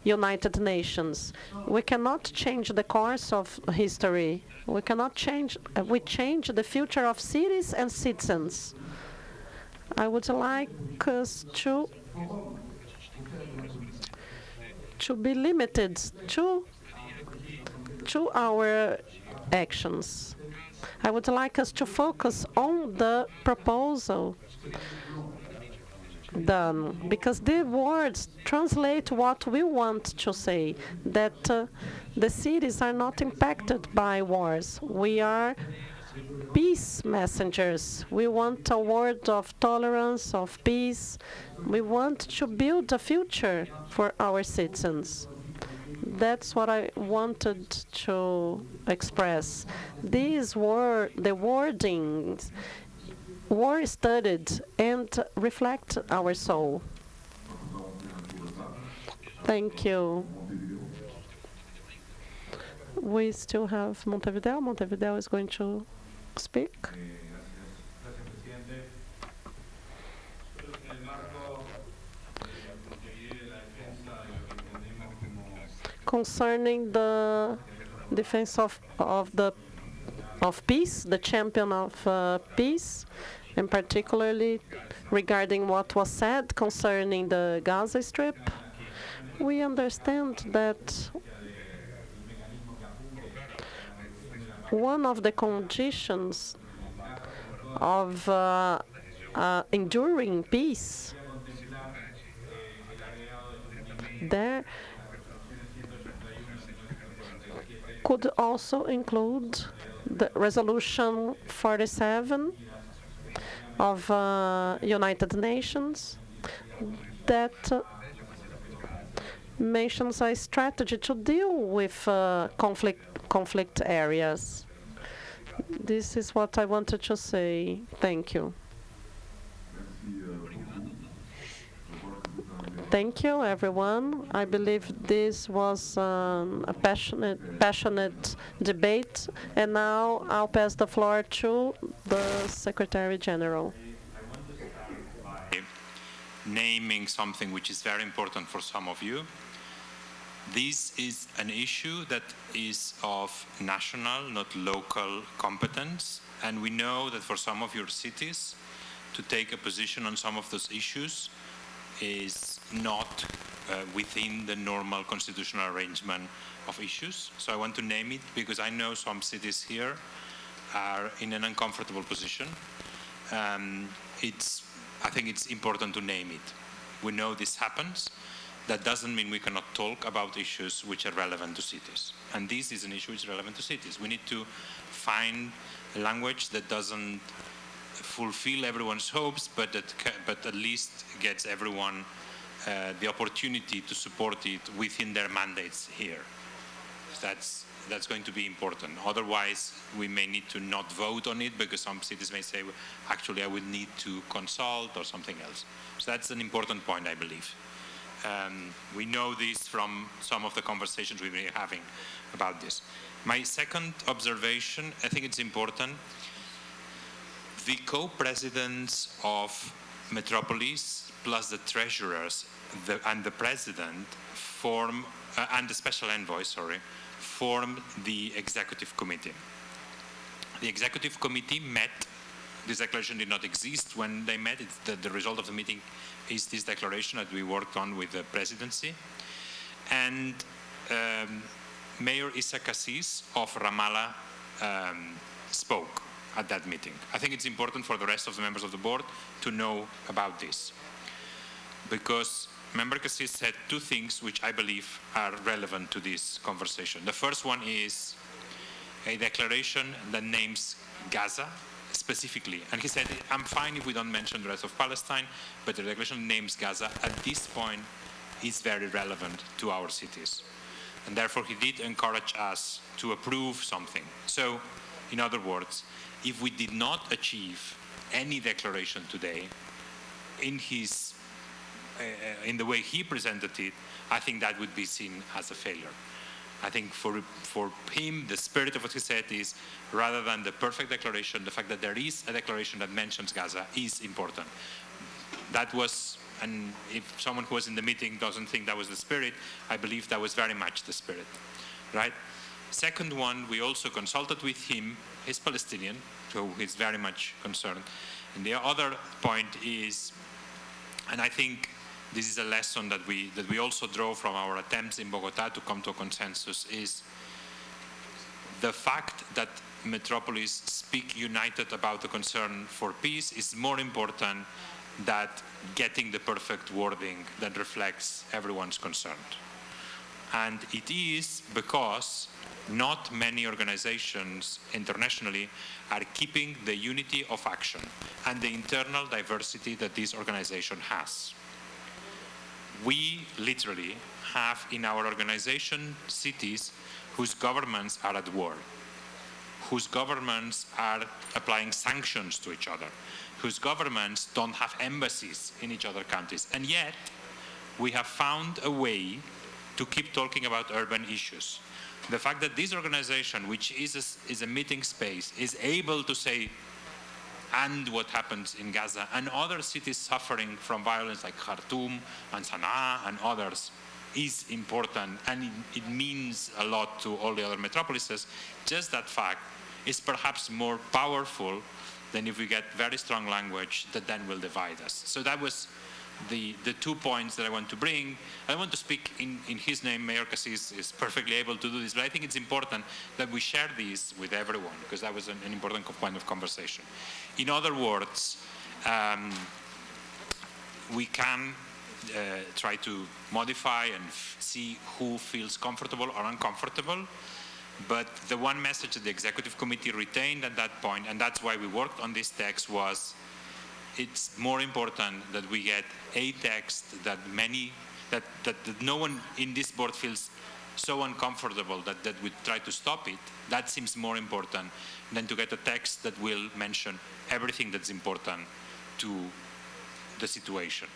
United Nations. We cannot change the course of history. We cannot change, we change the future of cities and citizens. I would like us to be limited to our actions. I would like us to focus on the proposal done, because the words translate what we want to say, that the cities are not impacted by wars. We are peace messengers. We want a world of tolerance, of peace. We want to build a future for our citizens. That's what I wanted to express. These were the wordings were studied and reflect our soul. Thank you. We still have Montevideo. Montevideo is going to speak. Concerning the defense of peace, the champion of peace, and particularly regarding what was said concerning the Gaza Strip, we understand that one of the conditions of enduring peace there could also include the Resolution 47 of United Nations that mentions a strategy to deal with conflict areas. This is what I wanted to say. Thank you. Thank you, everyone. I believe this was a passionate debate. And now I'll pass the floor to the Secretary General. I want to start by naming something which is very important for some of you. This is an issue that is of national, not local competence. And we know that for some of your cities, to take a position on some of those issues is not within the normal constitutional arrangement of issues. So I want to name it because I know some cities here are in an uncomfortable position. I think it's important to name it. We know this happens. That doesn't mean we cannot talk about issues which are relevant to cities. And this is an issue which is relevant to cities. We need to find a language that doesn't fulfill everyone's hopes, but at least gets everyone the opportunity to support it within their mandates here. That's going to be important. Otherwise, we may need to not vote on it because some cities may say, well, actually, I would need to consult or something else. So that's an important point, I believe. We know this from some of the conversations we've been having about this. My second observation, I think it's important. The co-presidents of Metropolis plus the treasurers and the president form, and the special envoy, form the executive committee. The executive committee met. This declaration did not exist when they met. It's the result of the meeting is this declaration that we worked on with the presidency. And Mayor Issa Kassis of Ramallah spoke at that meeting. I think it's important for the rest of the members of the board to know about this, because Member Kassis said two things which I believe are relevant to this conversation. The first one is a declaration that names Gaza specifically. And he said, I'm fine if we don't mention the rest of Palestine, but the declaration names Gaza at this point is very relevant to our cities. And therefore, he did encourage us to approve something. So, in other words, if we did not achieve any declaration today in the way he presented it, I think that would be seen as a failure. I think for him, the spirit of what he said is, rather than the perfect declaration, the fact that there is a declaration that mentions Gaza is important. That was, and if someone who was in the meeting doesn't think that was the spirit, I believe that was very much the spirit, right? Second one, we also consulted with him. He's Palestinian, so he's very much concerned. And the other point is, and I think this is a lesson that we also draw from our attempts in Bogota to come to a consensus, is the fact that Metropolis speak united about the concern for peace is more important than getting the perfect wording that reflects everyone's concern. And it is because not many organizations internationally are keeping the unity of action and the internal diversity that this organization has. We literally have in our organization cities whose governments are at war, whose governments are applying sanctions to each other, whose governments don't have embassies in each other countries. And yet, we have found a way to keep talking about urban issues. The fact that this organization, which is a meeting space, is able to say, and what happens in Gaza, and other cities suffering from violence like Khartoum and Sana'a and others, is important, and it means a lot to all the other metropolises. Just that fact is perhaps more powerful than if we get very strong language that then will divide us. So that was the 2 points that I want to bring. I want to speak in his name. Mayor Kassis is perfectly able to do this, but I think it's important that we share this with everyone, because that was an important point of conversation. In other words, we can try to modify and see who feels comfortable or uncomfortable, but the one message that the executive committee retained at that point, and that's why we worked on this text, was it's more important that we get a text that no one in this board feels so uncomfortable that we try to stop it. That seems more important than to get a text that will mention everything that's important to the situation,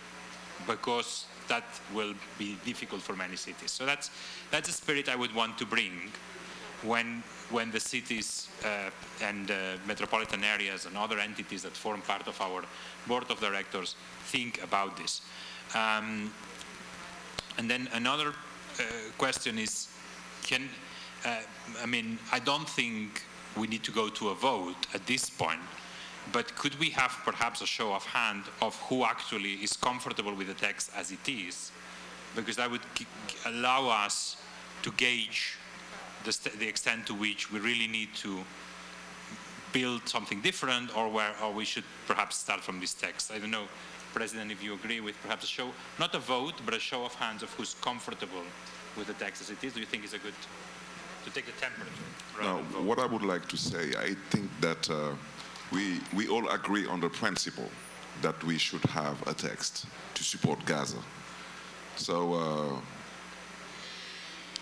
because that will be difficult for many cities. So that's the spirit I would want to bring when the cities and metropolitan areas and other entities that form part of our board of directors think about this. And then another question is, I don't think we need to go to a vote at this point, but could we have perhaps a show of hand of who actually is comfortable with the text as it is? Because that would allow us to gauge the extent to which we really need to build something different, or we should perhaps start from this text. I don't know, President, if you agree with perhaps a show, not a vote, but a show of hands of who's comfortable with the text as it is. Do you think it's a good, to take the temperature? Now, what I would like to say, I think that we all agree on the principle that we should have a text to support Gaza. So,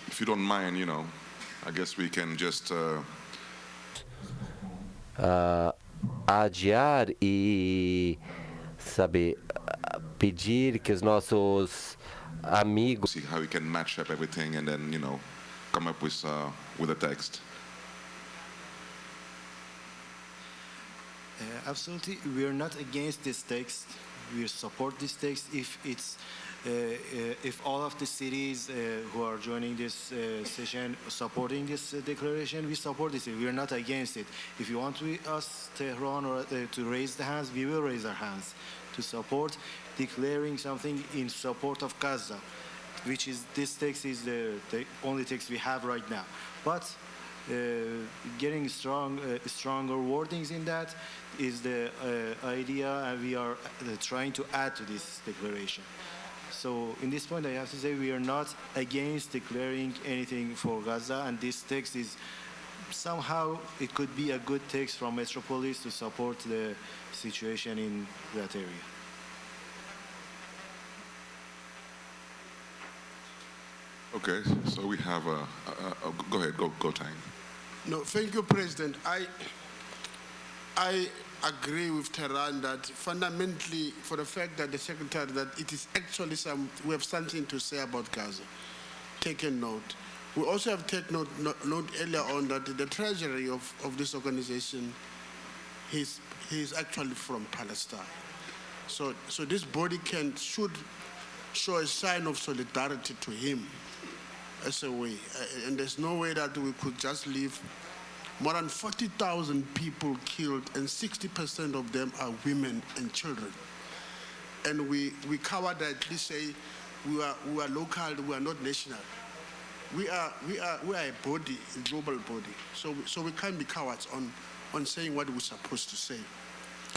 if you don't mind, I guess we can just adiar e, sabe, pedir que os nossos amigos see how we can match up everything and then, come up with a text. Absolutely, we are not against this text. We support this text if all of the cities who are joining this session supporting this declaration, we support this. We are not against it. If you want us, Tehran, or to raise the hands, we will raise our hands to support declaring something in support of Gaza, which is this text is the only text we have right now. But getting stronger wordings in that is the idea, and we are trying to add to this declaration. So in this point, I have to say we are not against declaring anything for Gaza, and this text is somehow, it could be a good text from Metropolis to support the situation in that area. Okay, so we have go ahead, go time. No, thank you, President. I agree with Tehran that fundamentally, for the fact that the Secretary, that it is actually we have something to say about Gaza. Taken note. We also have taken note earlier on that the treasury of this organization, he's actually from Palestine. So this body should show a sign of solidarity to him as a way. And there's no way that we could just leave more than 40,000 people killed, and 60% of them are women and children. And we cowardly say we are local, we are not national. We are a body, a global body. So we can't be cowards on saying what we're supposed to say.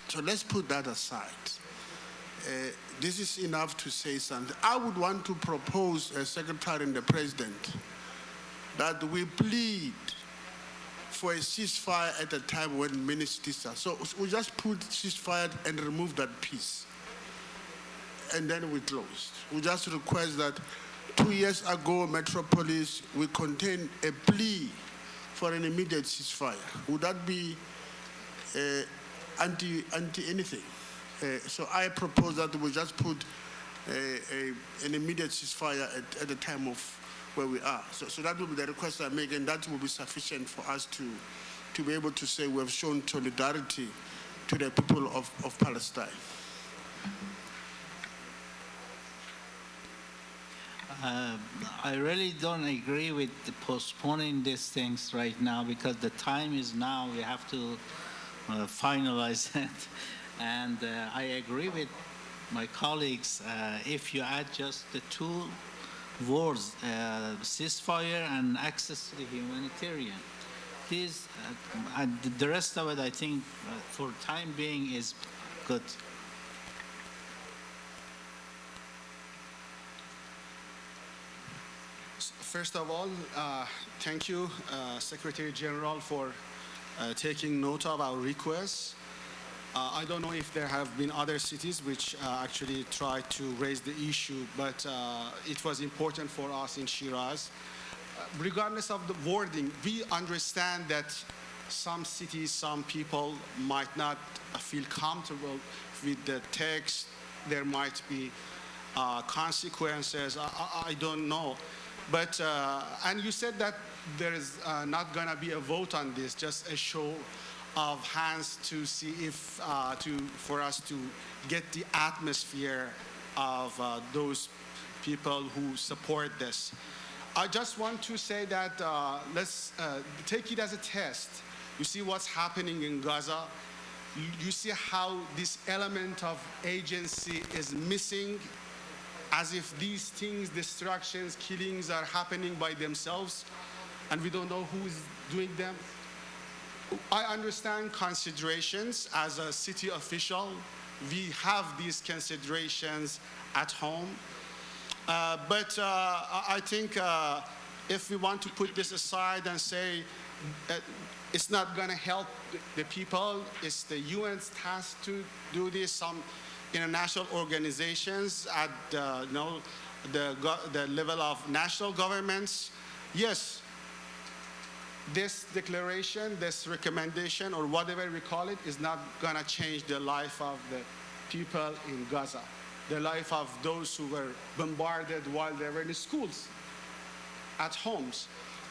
So let's put that aside. This is enough to say something. I would want to propose, as Secretary and the President, that we plead for a ceasefire at a time when many cities are. So we just put ceasefire and remove that piece. And then we close. We just request that 2 years ago, Metropolis, we contained a plea for an immediate ceasefire. Would that be anti anything? So I propose that we just put an immediate ceasefire at the time of where we are. So that will be the request I make, and that will be sufficient for us to be able to say we have shown solidarity to the people of Palestine. I really don't agree with postponing these things right now, because the time is now. We have to finalize it. And I agree with my colleagues. If you add just the two words, ceasefire and access to the humanitarian, these, and the rest of it, I think, for time being, is good. First of all, thank you, Secretary General, for taking note of our requests. I don't know if there have been other cities which actually tried to raise the issue, but it was important for us in Shiraz. Regardless of the wording, we understand that some cities, some people might not feel comfortable with the text. There might be consequences. I don't know. But, and you said that there is not going to be a vote on this, just a show of hands to see if, for us to get the atmosphere of those people who support this. I just want to say that let's take it as a test. You see what's happening in Gaza. You see how this element of agency is missing, as if these things, destructions, killings are happening by themselves, and we don't know who's doing them. I understand considerations as a city official. We have these considerations at home. But I think if we want to put this aside and say it's not going to help the people. It's the UN's task to do this. Some international organizations at the level of national governments. Yes, this declaration, this recommendation, or whatever we call it, is not going to change the life of the people in Gaza, the life of those who were bombarded while they were in schools, at homes.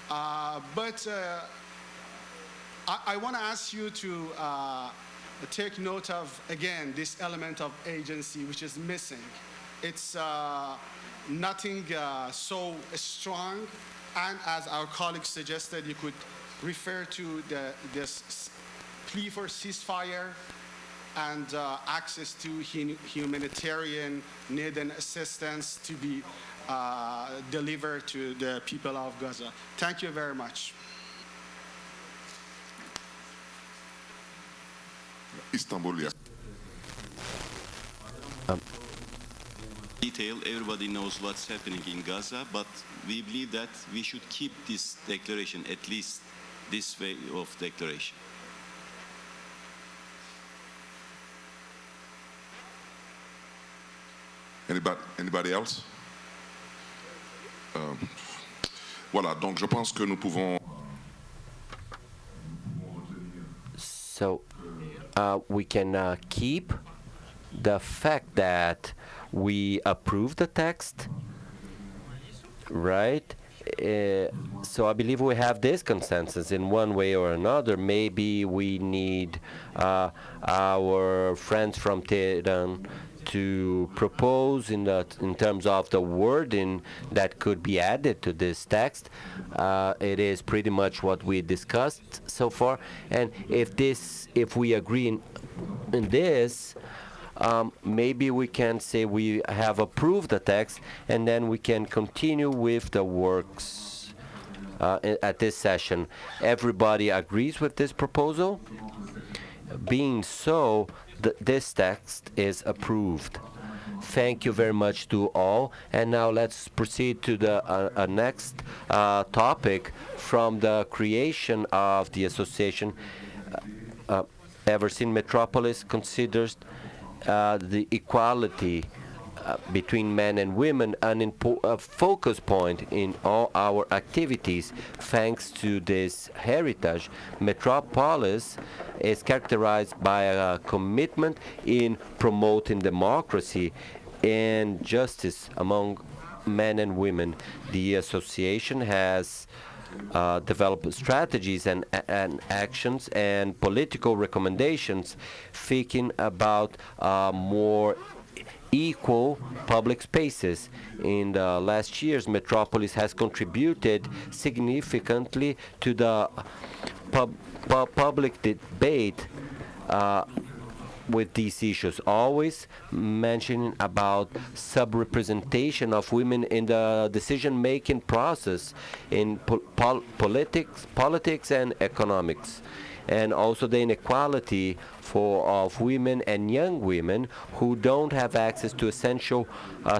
But I want to ask you to take note of, again, this element of agency, which is missing. It's nothing so strong, and as our colleagues suggested, you could refer to this plea for ceasefire and access to humanitarian need and assistance to be delivered to the people of Gaza. Thank you very much. Istanbul, yeah. Detail, everybody knows what's happening in Gaza, but we believe that we should keep this declaration, at least this way of declaration. Anybody else? Voilà, donc je pense que nous pouvons. So we can keep the fact that we approve the text, right? So I believe we have this consensus in one way or another. Maybe we need our friends from Tehran to propose in terms of the wording that could be added to this text. It is pretty much what we discussed so far, and if we agree in this, maybe we can say we have approved the text, and then we can continue with the works at this session. Everybody agrees with this proposal? Being so, this text is approved. Thank you very much to all. And now let's proceed to the next topic from the creation of the association. Ever since Metropolis considers the equality between men and women a focus point in all our activities. Thanks to this heritage, Metropolis is characterized by a commitment in promoting democracy and justice among men and women. The association has developed strategies and actions and political recommendations thinking about more equal public spaces. In the last years, Metropolis has contributed significantly to the public debate with these issues, always mentioning about subrepresentation of women in the decision-making process in politics and economics, and also the inequality of women and young women who don't have access to essential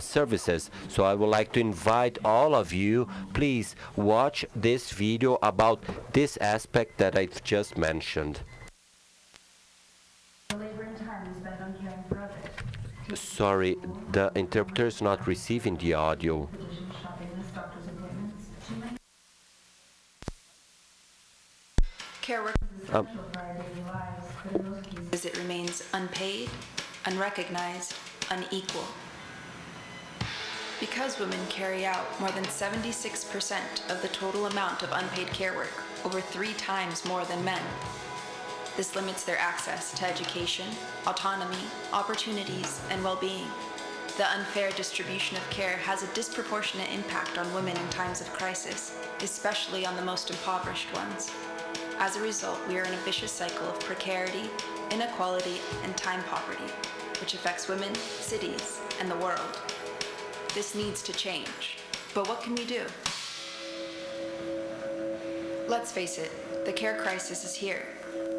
services. So I would like to invite all of you, please watch this video about this aspect that I've just mentioned. Sorry, the interpreter is not receiving the audio. Care work as it remains unpaid, unrecognized, unequal. Because women carry out more than 76% of the total amount of unpaid care work, over 3 times more than men. This limits their access to education, autonomy, opportunities, and well-being. The unfair distribution of care has a disproportionate impact on women in times of crisis, especially on the most impoverished ones. As a result, we are in a vicious cycle of precarity, inequality, and time poverty, which affects women, cities, and the world. This needs to change. But what can we do? Let's face it, the care crisis is here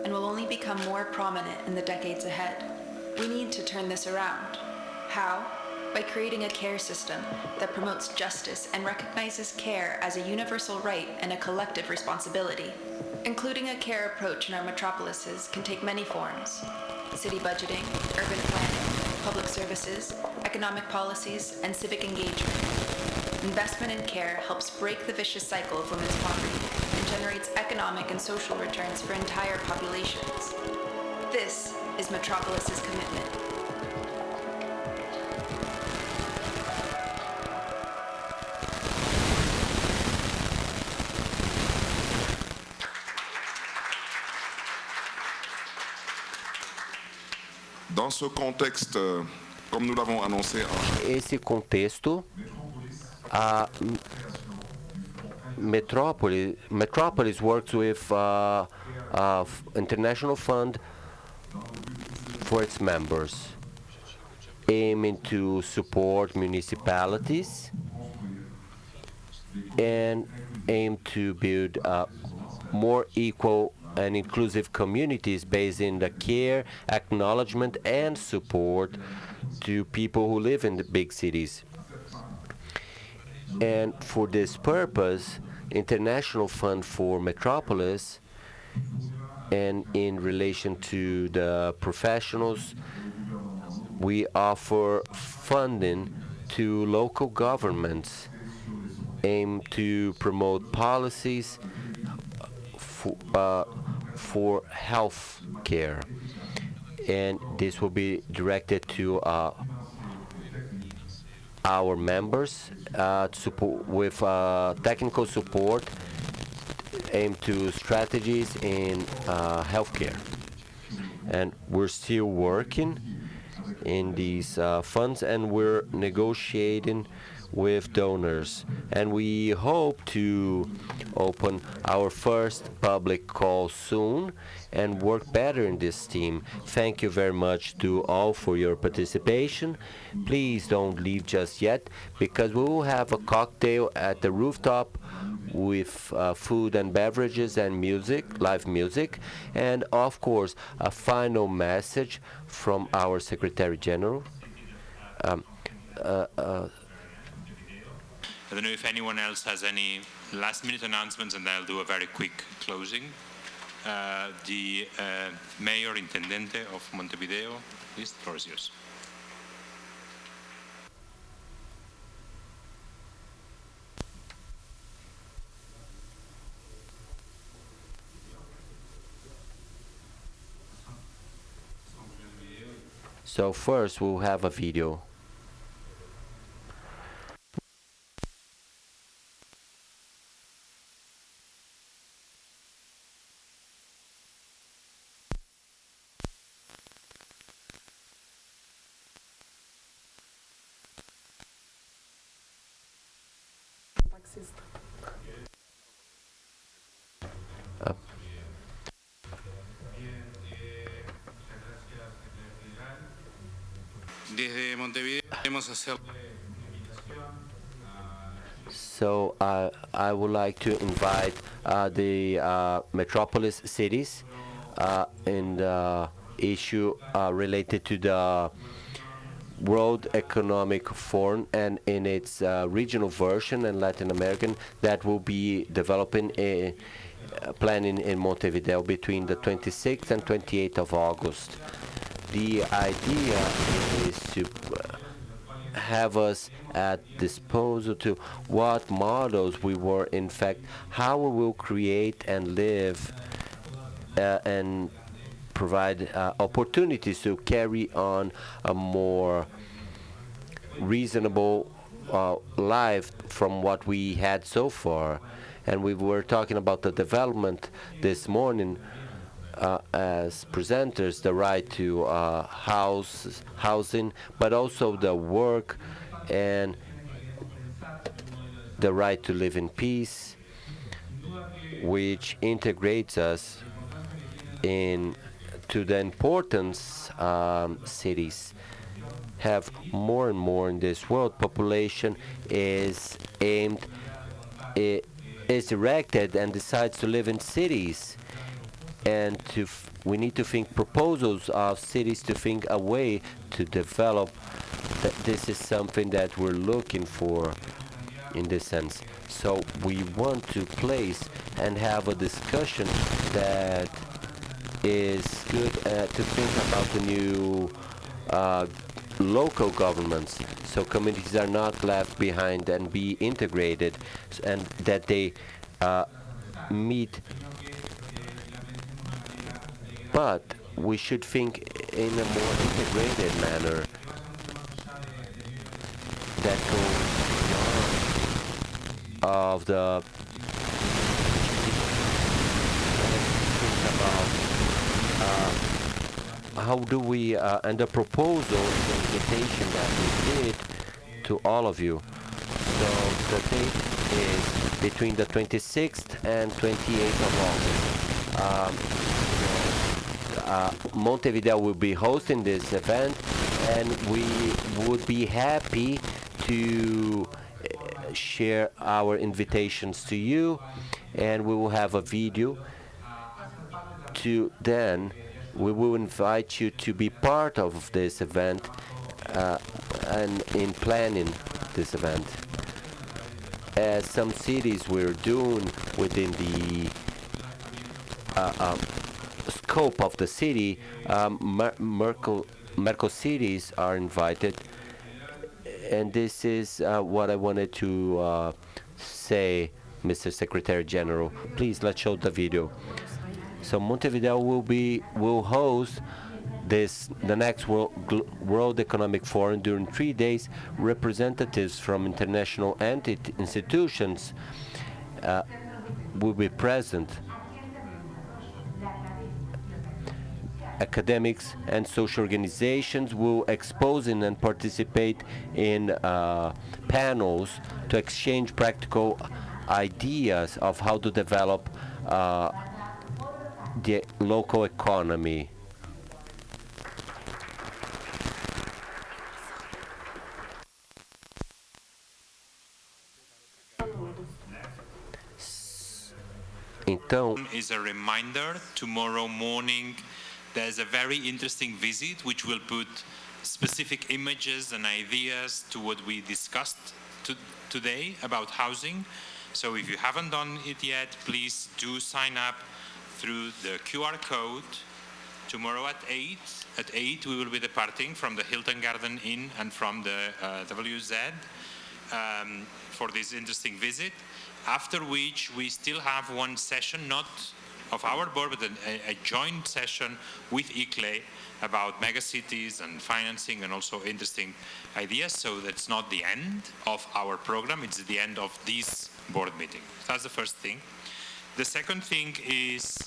and will only become more prominent in the decades ahead. We need to turn this around. How? By creating a care system that promotes justice and recognizes care as a universal right and a collective responsibility. Including a care approach in our metropolises can take many forms: city budgeting, urban planning, public services, economic policies, and civic engagement. Investment in care helps break the vicious cycle of women's poverty and generates economic and social returns for entire populations. This is Metropolis's commitment. Dans ce contexte, comme nous l'avons annoncé Esse contexto, a Metropolis works with International Fund for its members, aiming to support municipalities and aim to build more equal and inclusive communities based in the care, acknowledgement, and support to people who live in the big cities. And for this purpose, International Fund for Metropolis, and in relation to the professionals, we offer funding to local governments aim to promote policies for health care, and this will be directed to our members with technical support aimed to strategies in healthcare. And we're still working in these funds, and we're negotiating with donors, and we hope to open our first public call soon and work better in this team. Thank you very much to all for your participation. Please don't leave just yet, because we will have a cocktail at the rooftop with food and beverages and music, live music, and of course a final message from our Secretary General. I don't know if anyone else has any last-minute announcements, and I'll do a very quick closing. The Mayor Intendente of Montevideo, please, the floor is yours. So first we'll have a video. Desde Montevideo queremos hacer. So I would like to invite the metropolis cities in the issue related to the World Economic Forum, and in its regional version in Latin American that will be developing a planning in Montevideo between the 26th and 28th of August. The idea is to have us at disposal to what models we were, in fact, how we will create and live and provide opportunities to carry on a more reasonable life from what we had so far. And we were talking about the development this morning as presenters, the right to housing, but also the work and the right to live in peace, which integrates us to the importance cities have more and more in this world. Population is directed and decides to live in cities, and we need to think proposals of cities to think a way to develop. This is something that we're looking for in this sense. So we want to place and have a discussion that is good to think about the new local governments, so communities are not left behind and be integrated, and that they meet. But we should think in a more integrated manner that goes beyond of the how do we and the proposal, the invitation that we did to all of you. So the date is between the 26th and 28th of August. Montevideo will be hosting this event, and we would be happy to share our invitations to you, and we will have a video to then we will invite you to be part of this event and in planning this event. As some cities we're doing within the scope of the city, Merco cities are invited, and this is what I wanted to say, Mr. Secretary General. Please, let's show the video. So Montevideo will host the next World Economic Forum during 3 days. Representatives from international institutions will be present. Academics and social organizations will expose and participate in panels to exchange practical ideas of how to develop the local economy. Então, is a reminder, tomorrow morning there's a very interesting visit which will put specific images and ideas to what we discussed today about housing. So if you haven't done it yet, please do sign up through the QR code. Tomorrow at 8. At 8 we will be departing from the Hilton Garden Inn and from the WZ for this interesting visit. After which we still have one session, not of our board, but a joint session with ICLE about megacities and financing and also interesting ideas. So that's not the end of our program, it's the end of this board meeting. That's the first thing. The second thing is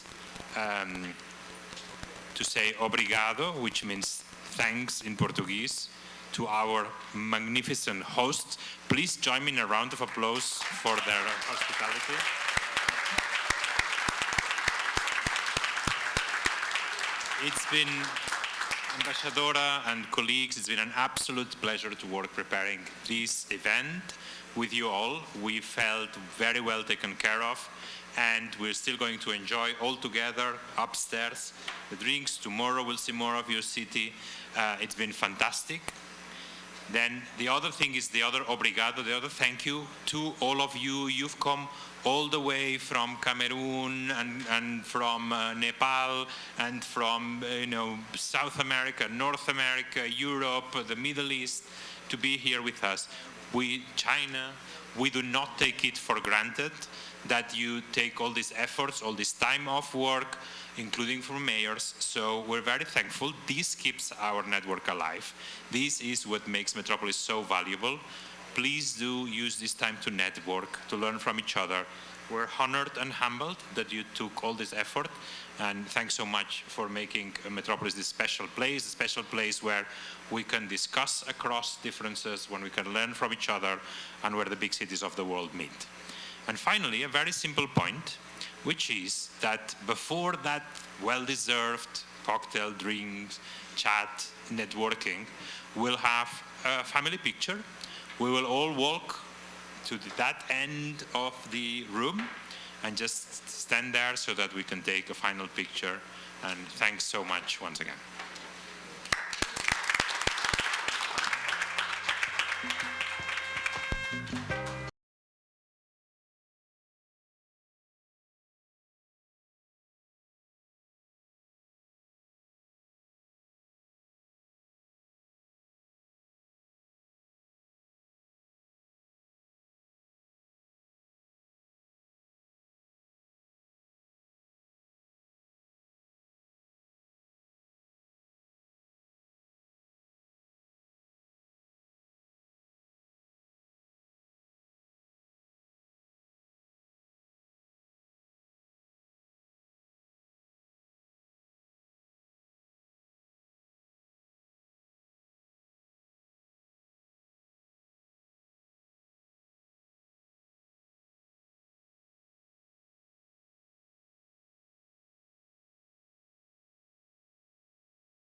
to say obrigado, which means thanks in Portuguese, to our magnificent hosts. Please join me in a round of applause for their hospitality. It's been, Ambassadora and colleagues, it's been an absolute pleasure to work preparing this event with you all. We felt very well taken care of, and we're still going to enjoy all together upstairs the drinks. Tomorrow we'll see more of your city. It's been fantastic. Then the other thing is the other obrigado, the other thank you to all of you. You've come all the way from Cameroon and from Nepal and from South America, North America, Europe, the Middle East to be here with us. China, we do not take it for granted that you take all these efforts, all this time off work, including for mayors. So we're very thankful. This keeps our network alive. This is what makes Metropolis so valuable. Please do use this time to network, to learn from each other. We're honored and humbled that you took all this effort, and thanks so much for making Metropolis this special place where we can discuss across differences, when we can learn from each other, and where the big cities of the world meet. And finally, a very simple point, which is that before that well-deserved cocktail, drinks, chat, networking, we'll have a family picture. We will all walk to that end of the room and just stand there so that we can take a final picture. And thanks so much once again.